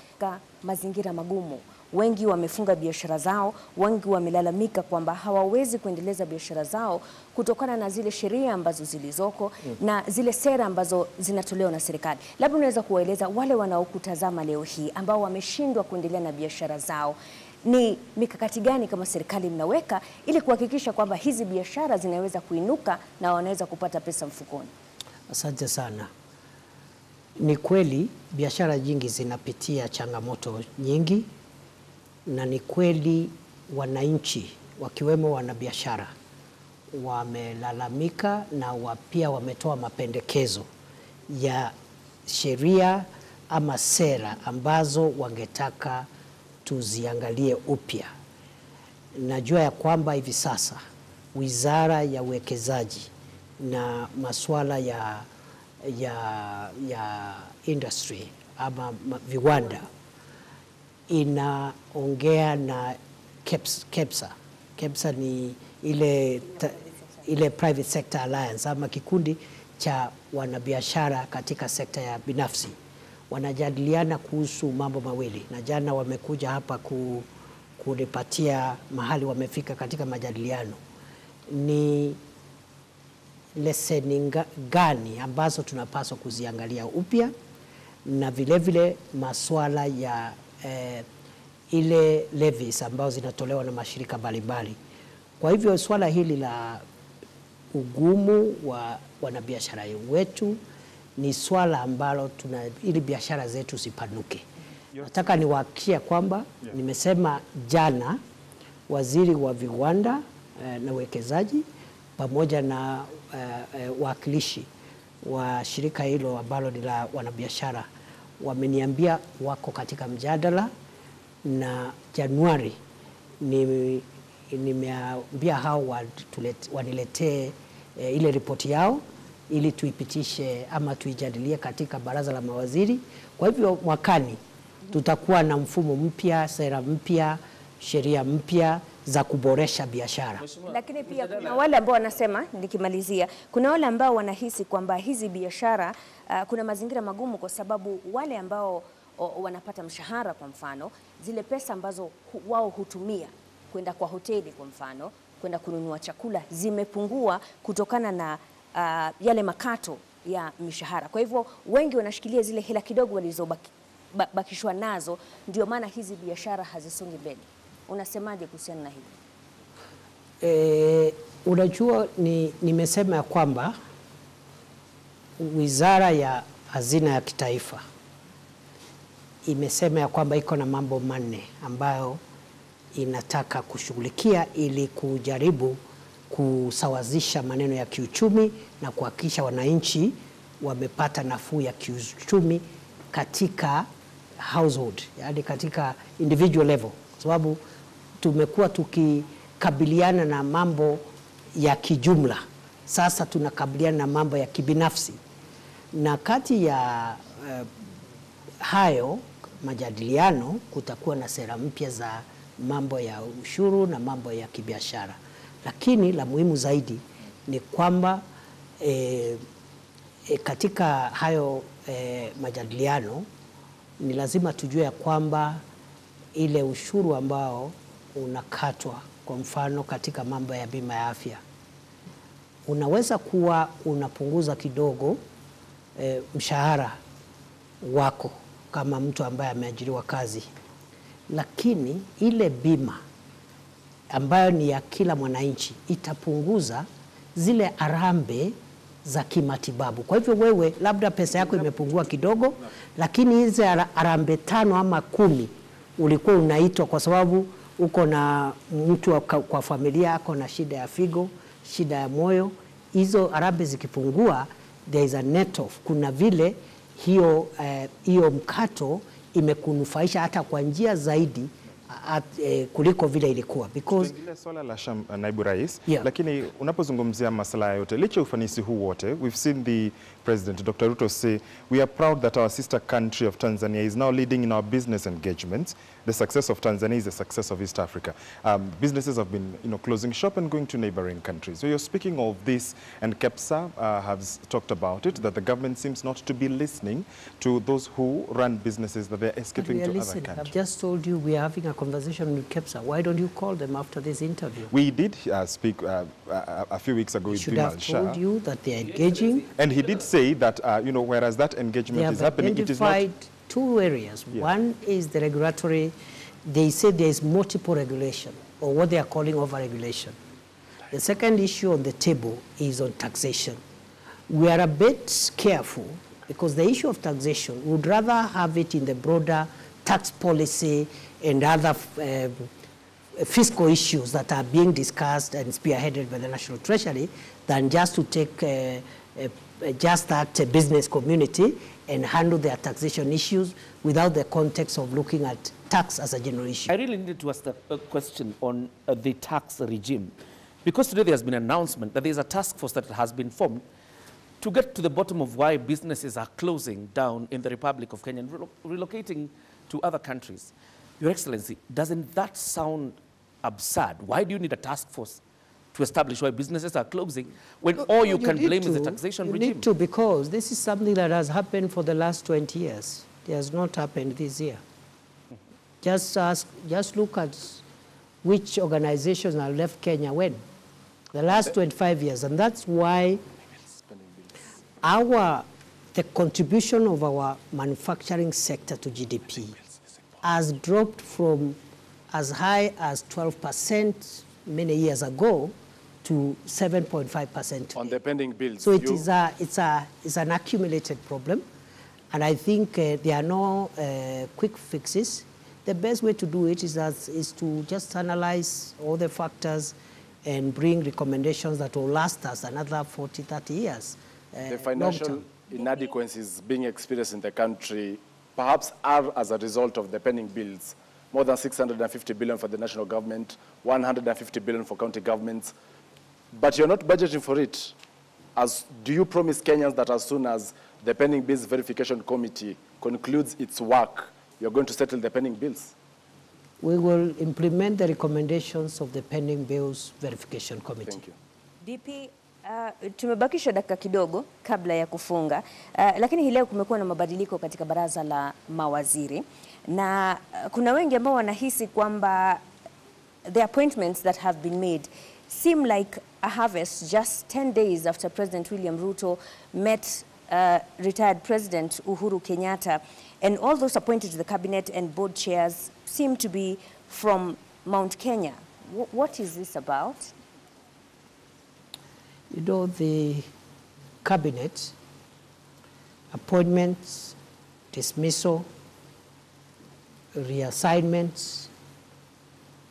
mazingira magumu. Wengi wamefunga biashara zao, wengi wamelalamika kwamba hawawezi kuendeleza biashara zao kutokana na zile sheria ambazo zilizoko na zile sera ambazo zinatolewa na serikali. Labda unaweza kuwaeleza wale wanaokutazama leo hii ambao wameshindwa kuendelea na biashara zao, ni mikakati gani kama serikali mnaweka ili kuhakikisha kwamba hizi biashara zinaweza kuinuka na wanaweza kupata pesa mfukoni? Asante sana. Ni kweli biashara nyingi zinapitia changamoto nyingi, na ni kweli wananchi wakiwemo wanabiashara wamelalamika na pia wametoa mapendekezo ya sheria ama sera ambazo wangetaka tuziangalie upya. Najua ya kwamba hivi sasa Wizara ya Uwekezaji na masuala ya industry ama viwanda inaongea na KEPSA. KEPSA ni ile Private Sector Alliance ama kikundi cha wanabiashara katika sekta ya binafsi. Wanajadiliana kuhusu mambo mawili, na jana wamekuja hapa kunipatia mahali wamefika katika majadiliano. Ni leseni gani ambazo tunapaswa kuziangalia upya, na vile vile masuala ya ile levies ambazo zinatolewa na mashirika mbalimbali. Kwa hivyo swala hili la ugumu wa wanabiashara wetu ni swala ambalo ili biashara zetu zipanuke. Nataka niwahakikishie kwamba nimesema jana waziri wa viwanda na uwekezaji pamoja na wakilishi wa shirika hilo ambalo ni la wanabiashara wameniambia wako katika mjadala, na Januari nimeambia hao waniletee ile ripoti yao ili tuipitishe ama tuijadilie katika baraza la mawaziri. Kwa hivyo mwakani tutakuwa na mfumo mpya, sera mpya, sheria mpya za kuboresha biashara. Lakini pia kuna wale ambao wanasema, nikimalizia, kuna wale ambao wanahisi kwamba hizi biashara kuna mazingira magumu kwa sababu wale ambao wanapata mshahara, kwa mfano, zile pesa ambazo wao hutumia kwenda kwa hoteli, kwa mfano, kwenda kununua chakula, zimepungua kutokana na yale makato ya mishahara. Kwa hivyo wengi wanashikilia zile hela kidogo walizobakishwa nazo, ndio maana hizi biashara hazisongi mbele. Unasemaje kuhusiana na hili? Unajua, nimesema ya kwamba Wizara ya Hazina ya Kitaifa imesema ya kwamba iko na mambo manne ambayo inataka kushughulikia ili kujaribu kusawazisha maneno ya kiuchumi na kuhakikisha wananchi wamepata nafuu ya kiuchumi katika household, yani katika individual level, sababu tumekuwa tukikabiliana na mambo ya kijumla. Sasa tunakabiliana na mambo ya kibinafsi, na kati ya hayo majadiliano kutakuwa na sera mpya za mambo ya ushuru na mambo ya kibiashara. Lakini la muhimu zaidi ni kwamba katika hayo majadiliano ni lazima tujue ya kwamba ile ushuru ambao unakatwa, kwa mfano katika mambo ya bima ya afya, unaweza kuwa unapunguza kidogo mshahara wako kama mtu ambaye ameajiriwa kazi, lakini ile bima ambayo ni ya kila mwananchi itapunguza zile harambee za kimatibabu. Kwa hivyo wewe labda pesa yako imepungua kidogo, lakini hizi harambee 5 ama 10 ulikuwa unaitwa kwa sababu uko na mtu kwa familia yako na shida ya figo, shida ya hizo harambee zikipungua, there is a net off. Kuna vile hiyo mkato imekunufaisha hata kwa njia zaidi kuliko vile ilikuwa, because swala la naibu rais, lakini unapozungumzia masuala yote licha ufanisi huu wote, we've seen the President Dr. Ruto say we are proud that our sister country of Tanzania is now leading in our business engagements. The success of Tanzania is the success of East Africa. Businesses have been closing shop and going to neighboring countries. So you're speaking of this, and KEPSA has talked about it, that the government seems not to be listening to those who run businesses, that they're escaping to other countries. I've just told you we are having a conversation with KEPSA. Why don't you call them after this interview? We did speak a few weeks ago with Bimal Shah. Should have told you that they are engaging. And he did say that, whereas that engagement is happening, it is not... two areas. One is the regulatory. They say there is multiple regulation, or what they are calling over-regulation. The second issue on the table is on taxation. We are a bit careful because the issue of taxation, we would rather have it in the broader tax policy and other fiscal issues that are being discussed and spearheaded by the National Treasury than just to take just that business community and handle their taxation issues without the context of looking at tax as a general issue. I really need to ask a question on the tax regime, because today there has been an announcement that there is a task force that has been formed to get to the bottom of why businesses are closing down in the Republic of Kenya and relocating to other countries. Your Excellency, doesn't that sound absurd? Why do you need a task force to establish why businesses are closing when all you can blame is the taxation regime? You need to, because this is something that has happened for the last 20 years. It has not happened this year. Just look at which organizations have left Kenya when. The last 25 years. And that's why the contribution of our manufacturing sector to GDP has dropped from as high as 12% many years ago to 7.5%. On the pending bills. So it's an accumulated problem. And I think there are no quick fixes. The best way to do it is to just analyze all the factors and bring recommendations that will last us another 40, 30 years. The financial inadequacies being experienced in the country perhaps are as a result of the pending bills. More than 650 billion for the national government, 150 billion for county governments. But you're not budgeting for it. Do you promise Kenyans that as soon as the pending bills verification committee concludes its work, you're going to settle the pending bills? We will implement the recommendations of the pending bills verification committee. Thank you. DP, tumebakisha dakika kidogo kabla ya kufunga, lakini hii leo kumekuwa na mabadiliko katika baraza la mawaziri, na kuna wengi ambao wanahisi kwamba the appointments that have been made seem like a harvest just 10 days after President William Ruto met retired President Uhuru Kenyatta, and all those appointed to the cabinet and board chairs seem to be from Mount Kenya. What is this about? You know, the cabinet, appointments, dismissal, reassignments,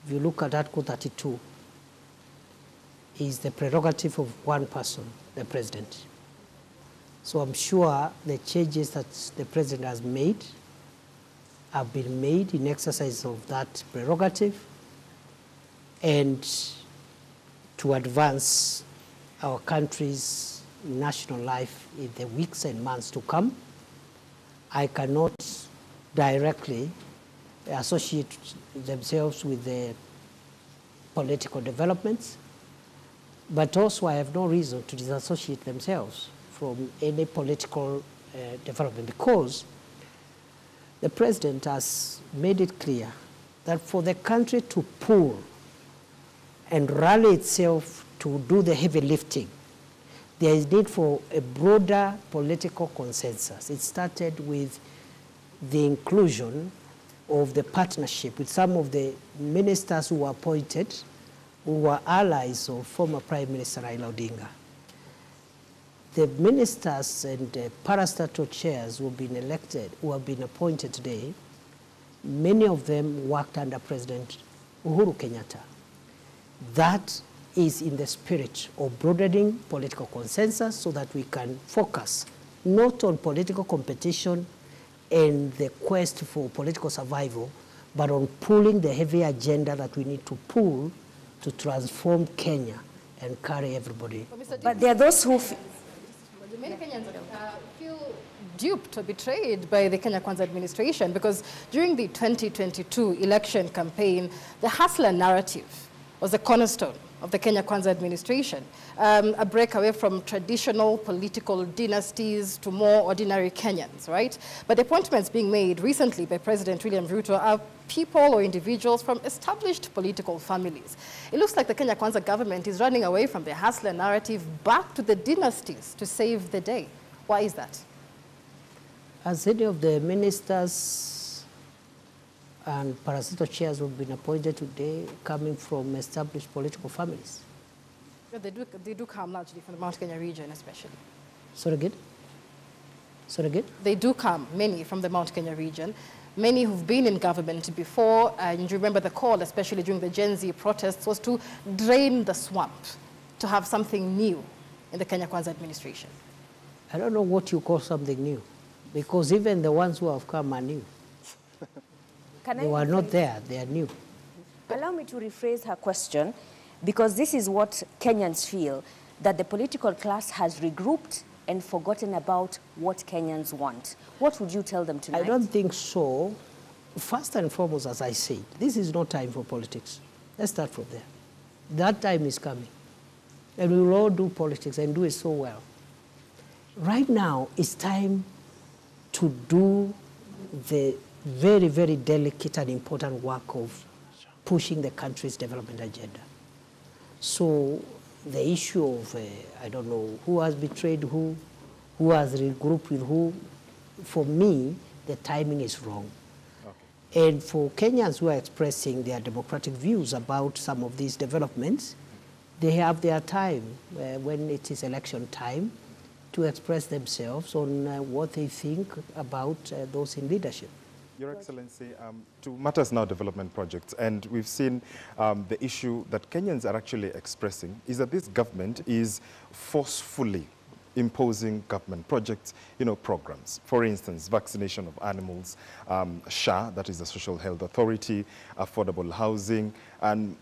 if you look at Article 32, is the prerogative of one person, the president. So I'm sure the changes that the president has made have been made in exercise of that prerogative and to advance our country's national life in the weeks and months to come. I cannot directly associate themselves with the political developments, but also I have no reason to disassociate themselves from any political development, because the president has made it clear that for the country to pull and rally itself to do the heavy lifting, there is need for a broader political consensus. It started with the inclusion of the partnership with some of the ministers who were appointed, who were allies of former Prime Minister Raila Odinga. The ministers and parastatal chairs who have been elected, who have been appointed today, many of them worked under President Uhuru Kenyatta. That is in the spirit of broadening political consensus so that we can focus not on political competition and the quest for political survival, but on pulling the heavy agenda that we need to pull to transform Kenya and carry everybody. But there are those who many Kenyans feel duped or betrayed by the Kenya Kwanza administration, because during the 2022 election campaign, the hustler narrative was a cornerstone of the Kenya Kwanza administration, a breakaway from traditional political dynasties to more ordinary Kenyans, right? But the appointments being made recently by President William Ruto are people or individuals from established political families. It looks like the Kenya Kwanza government is running away from the hustler narrative back to the dynasties to save the day. Why is that? As any of the ministers and parastatal chairs who have been appointed today coming from established political families? Yeah, they do come largely from the Mount Kenya region, especially. Sorry again? Sorry again? They do come, many from the Mount Kenya region. Many who've been in government before, and you remember the call, especially during the Gen Z protests, was to drain the swamp, to have something new in the Kenya Kwanza administration. I don't know what you call something new, because even the ones who have come are new. They were not there, they are new. Allow me to rephrase her question, because this is what Kenyans feel, that the political class has regrouped and forgotten about what Kenyans want. What would you tell them tonight? I don't think so. First and foremost, as I said, this is not time for politics. Let's start from there. That time is coming. And we will all do politics and do it so well. Right now, it's time to do the very, very delicate and important work of pushing the country's development agenda. So the issue of, I don't know, who has betrayed who has regrouped with who, for me, the timing is wrong. Okay. And for Kenyans who are expressing their democratic views about some of these developments, they have their time when it is election time to express themselves on what they think about those in leadership. Your Excellency, to matters now development projects, and we've seen the issue that Kenyans are actually expressing is that this government is forcefully imposing government projects, programs. For instance, vaccination of animals, SHA, that is the Social Health Authority, affordable housing, and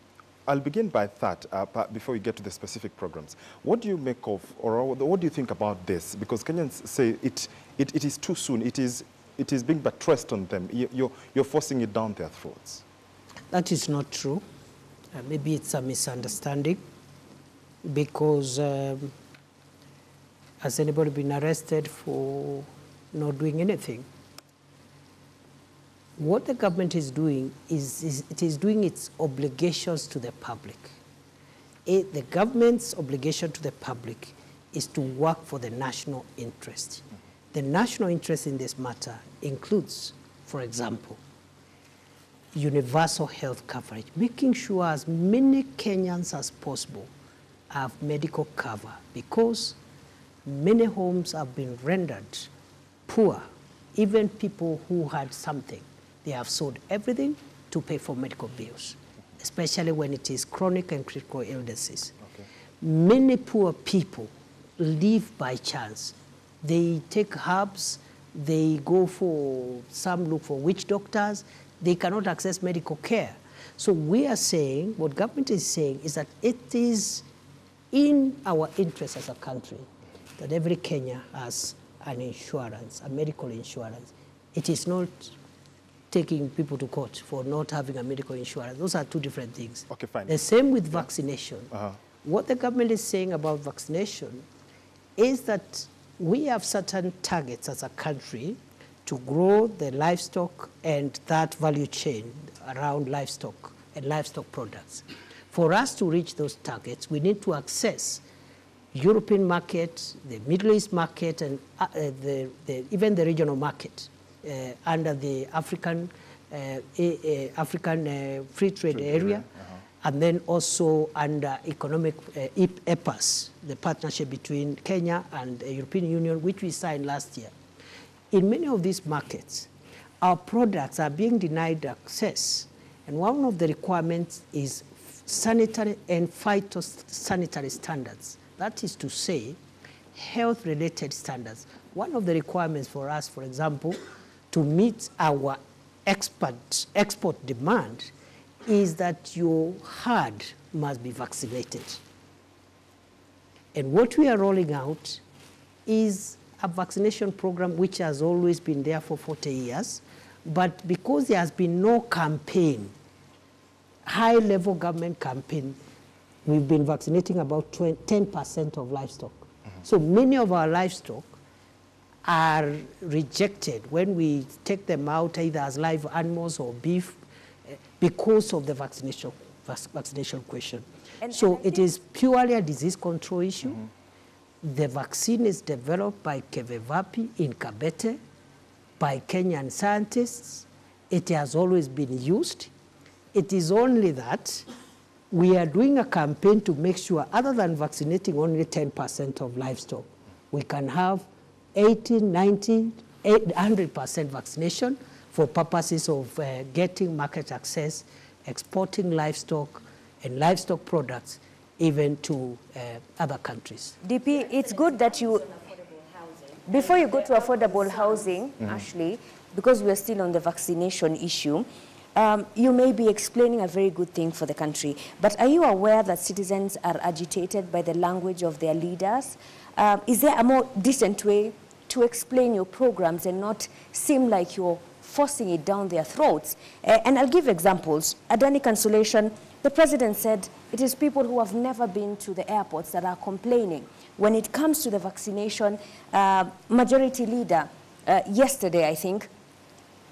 I'll begin by that before we get to the specific programs. What do you make of, or what do you think about this? Because Kenyans say it is too soon. It is being buttressed on them. You're forcing it down their throats. That is not true. Maybe it's a misunderstanding, because has anybody been arrested for not doing anything? What the government is doing is it is doing its obligations to the public. The government's obligation to the public is to work for the national interest. The national interest in this matter includes, for example, universal health coverage, making sure as many Kenyans as possible have medical cover, because many homes have been rendered poor. Even people who had something, they have sold everything to pay for medical bills, especially when it is chronic and critical illnesses. Okay. Many poor people live by chance. They take herbs, they go for, some look for witch doctors, they cannot access medical care. So we are saying, what government is saying is that it is in our interest as a country that every Kenya has an insurance, a medical insurance. It is not taking people to court for not having a medical insurance. Those are two different things. Okay, fine. The same with vaccination. What the government is saying about vaccination is that we have certain targets as a country to grow the livestock and that value chain around livestock and livestock products. For us to reach those targets, we need to access European market, the Middle East market, and even the regional market under the African Free Trade Area, and then also under economic EPAS, the partnership between Kenya and the European Union, which we signed last year. In many of these markets, our products are being denied access, and one of the requirements is sanitary and phytosanitary standards. That is to say, health-related standards. One of the requirements for us, for example, to meet our export demand is that your herd must be vaccinated. And what we are rolling out is a vaccination program which has always been there for 40 years, but because there has been no campaign, high-level government campaign, we've been vaccinating about 10% of livestock. So many of our livestock are rejected when we take them out either as live animals or beef because of the vaccination question. So it is purely a disease control issue. The vaccine is developed by Kevevapi in Kabete, by Kenyan scientists. It has always been used. It is only that we are doing a campaign to make sure, other than vaccinating only 10% of livestock, we can have 80, 90, 100% vaccination for purposes of getting market access, exporting livestock and livestock products even to other countries. DP, it's good that you, before you go to affordable housing, Ashley, because we're still on the vaccination issue, you may be explaining a very good thing for the country, but are you aware that citizens are agitated by the language of their leaders? Is there a more decent way to explain your programs and not seem like you're forcing it down their throats? And I'll give examples. Adani Consolation, the president said it is people who have never been to the airports that are complaining. When it comes to the vaccination, majority leader, yesterday I think,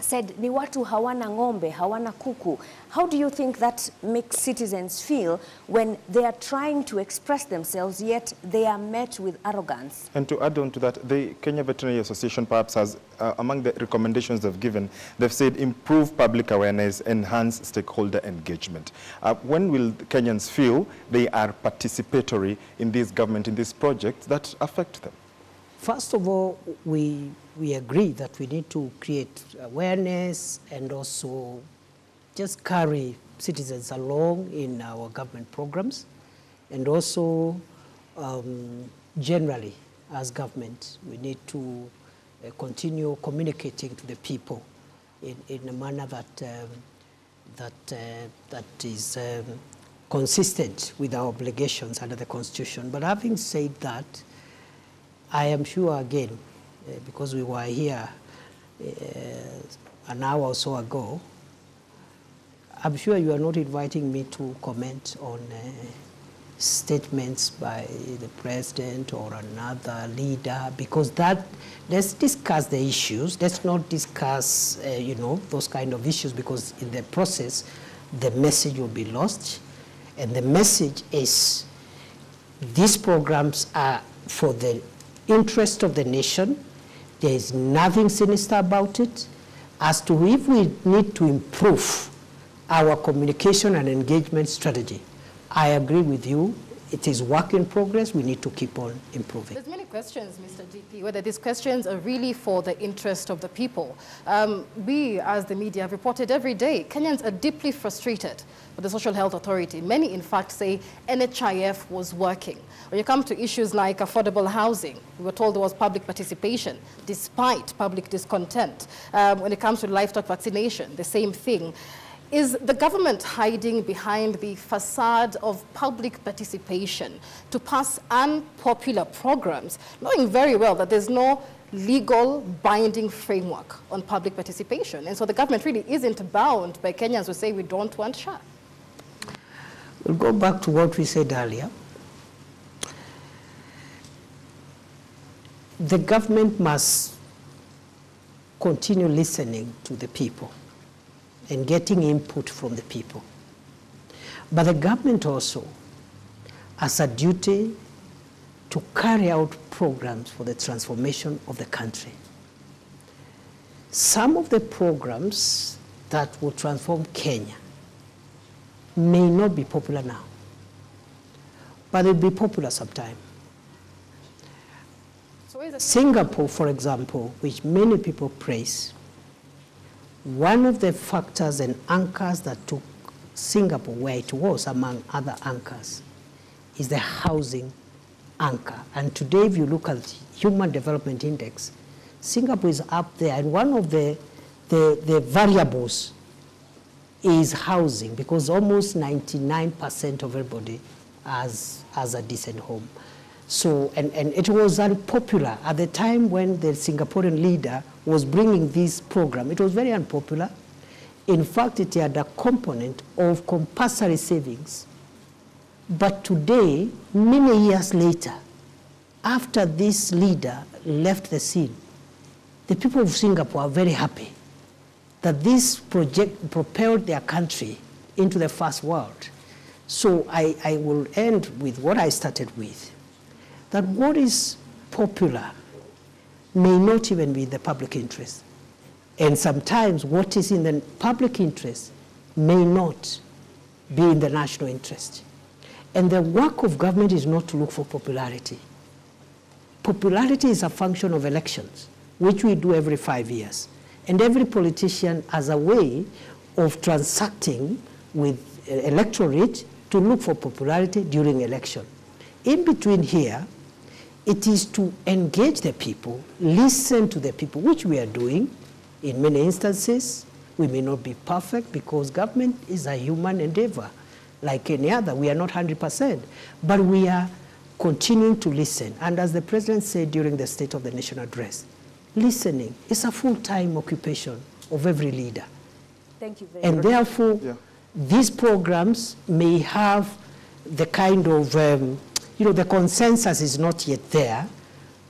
said, ni watu hawana ng'ombe, hawana kuku. How do you think that makes citizens feel when they are trying to express themselves, yet they are met with arrogance? And to add on to that, the Kenya Veterinary Association perhaps has, among the recommendations they've given, they've said improve public awareness, enhance stakeholder engagement. When will Kenyans feel they are participatory in this government, in these projects that affect them? First of all, we agree that we need to create awareness and also just carry citizens along in our government programs. And also, generally, as government, we need to continue communicating to the people in a manner that is consistent with our obligations under the Constitution. But having said that, I am sure, again, because we were here an hour or so ago, I'm sure you are not inviting me to comment on statements by the president or another leader, because let's discuss the issues. Let's not discuss, those kind of issues, because in the process, the message will be lost. And the message is these programs are for the interest of the nation. There is nothing sinister about it. As to if we need to improve our communication and engagement strategy, I agree with you. It is work in progress. We need to keep on improving. There's many questions, Mr. GP, whether these questions are really for the interest of the people. We, as the media, have reported every day, Kenyans are deeply frustrated with the Social Health Authority. Many, in fact, say NHIF was working. When you come to issues like affordable housing, we were told there was public participation, despite public discontent. When it comes to livestock vaccination, the same thing. Is the government hiding behind the facade of public participation to pass unpopular programs, knowing very well that there's no legal binding framework on public participation? And so the government really isn't bound by Kenyans who say we don't want SHA. We'll go back to what we said earlier. The government must continue listening to the people and getting input from the people. But the government also has a duty to carry out programs for the transformation of the country. Some of the programs that will transform Kenya may not be popular now, but they'll be popular sometime. Singapore, for example, which many people praise, one of the factors and anchors that took Singapore where it was among other anchors is the housing anchor. And today, if you look at the Human Development Index, Singapore is up there, and one of the variables is housing, because almost 99% of everybody has a decent home. So, and it was unpopular at the time when the Singaporean leader was bringing this program. It was very unpopular. In fact, it had a component of compulsory savings. But today, many years later, after this leader left the scene, the people of Singapore are very happy that this project propelled their country into the first world. So I will end with what I started with, that what is popular may not even be in the public interest. And sometimes what is in the public interest may not be in the national interest. And the work of government is not to look for popularity. Popularity is a function of elections, which we do every 5 years. And every politician has a way of transacting with electorate to look for popularity during election. In between here, it is to engage the people, listen to the people, which we are doing. In many instances, we may not be perfect because government is a human endeavor. Like any other, we are not 100%, but we are continuing to listen. And as the president said during the State of the Nation address, listening is a full-time occupation of every leader. Thank you very much. And therefore, these programs may have the kind of, the consensus is not yet there,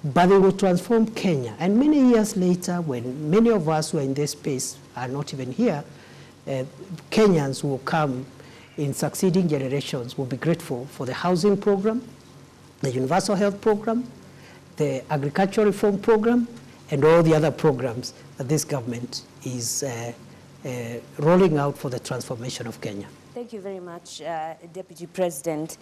but they will transform Kenya. And many years later, when many of us who are in this space are not even here, Kenyans who will come in succeeding generations will be grateful for the housing program, the universal health program, the agricultural reform program, and all the other programs that this government is rolling out for the transformation of Kenya. Thank you very much, Deputy President,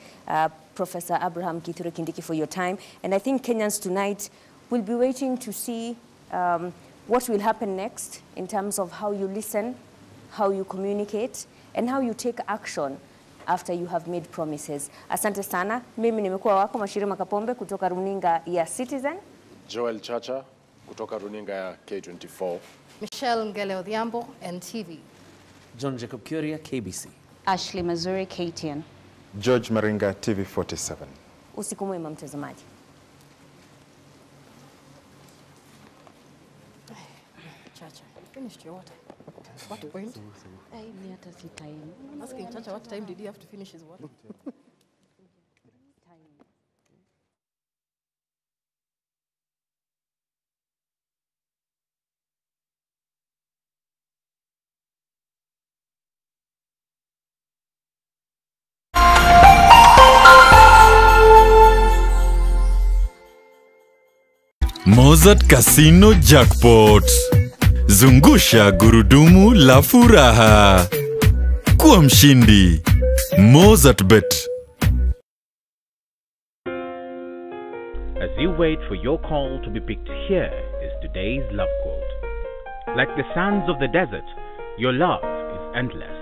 Professor Abraham Kithure Kindiki, for your time. And I think Kenyans tonight will be waiting to see what will happen next in terms of how you listen, how you communicate, and how you take action after you have made promises. Asante sana. Mimi nimekuwa wako Mashirima Kapombe kutoka runinga ya Citizen. Joel Chacha kutoka runinga ya K24. Michelle Ngele Odhiambo, NTV. John Jacob Kuria, KBC. Ashley Mazuri, KTN. George Maringa, TV47. Usiku mwema mtazamaji. Chacha, you finished your water. What point? I'm asking Chacha, what time did he have to finish his water? Mozart Casino Jackpot. Zungusha gurudumu la furaha. Kuwa mshindi. Mozart Bet. As you wait for your call to be picked, here is today's love quote. Like the sands of the desert, your love is endless.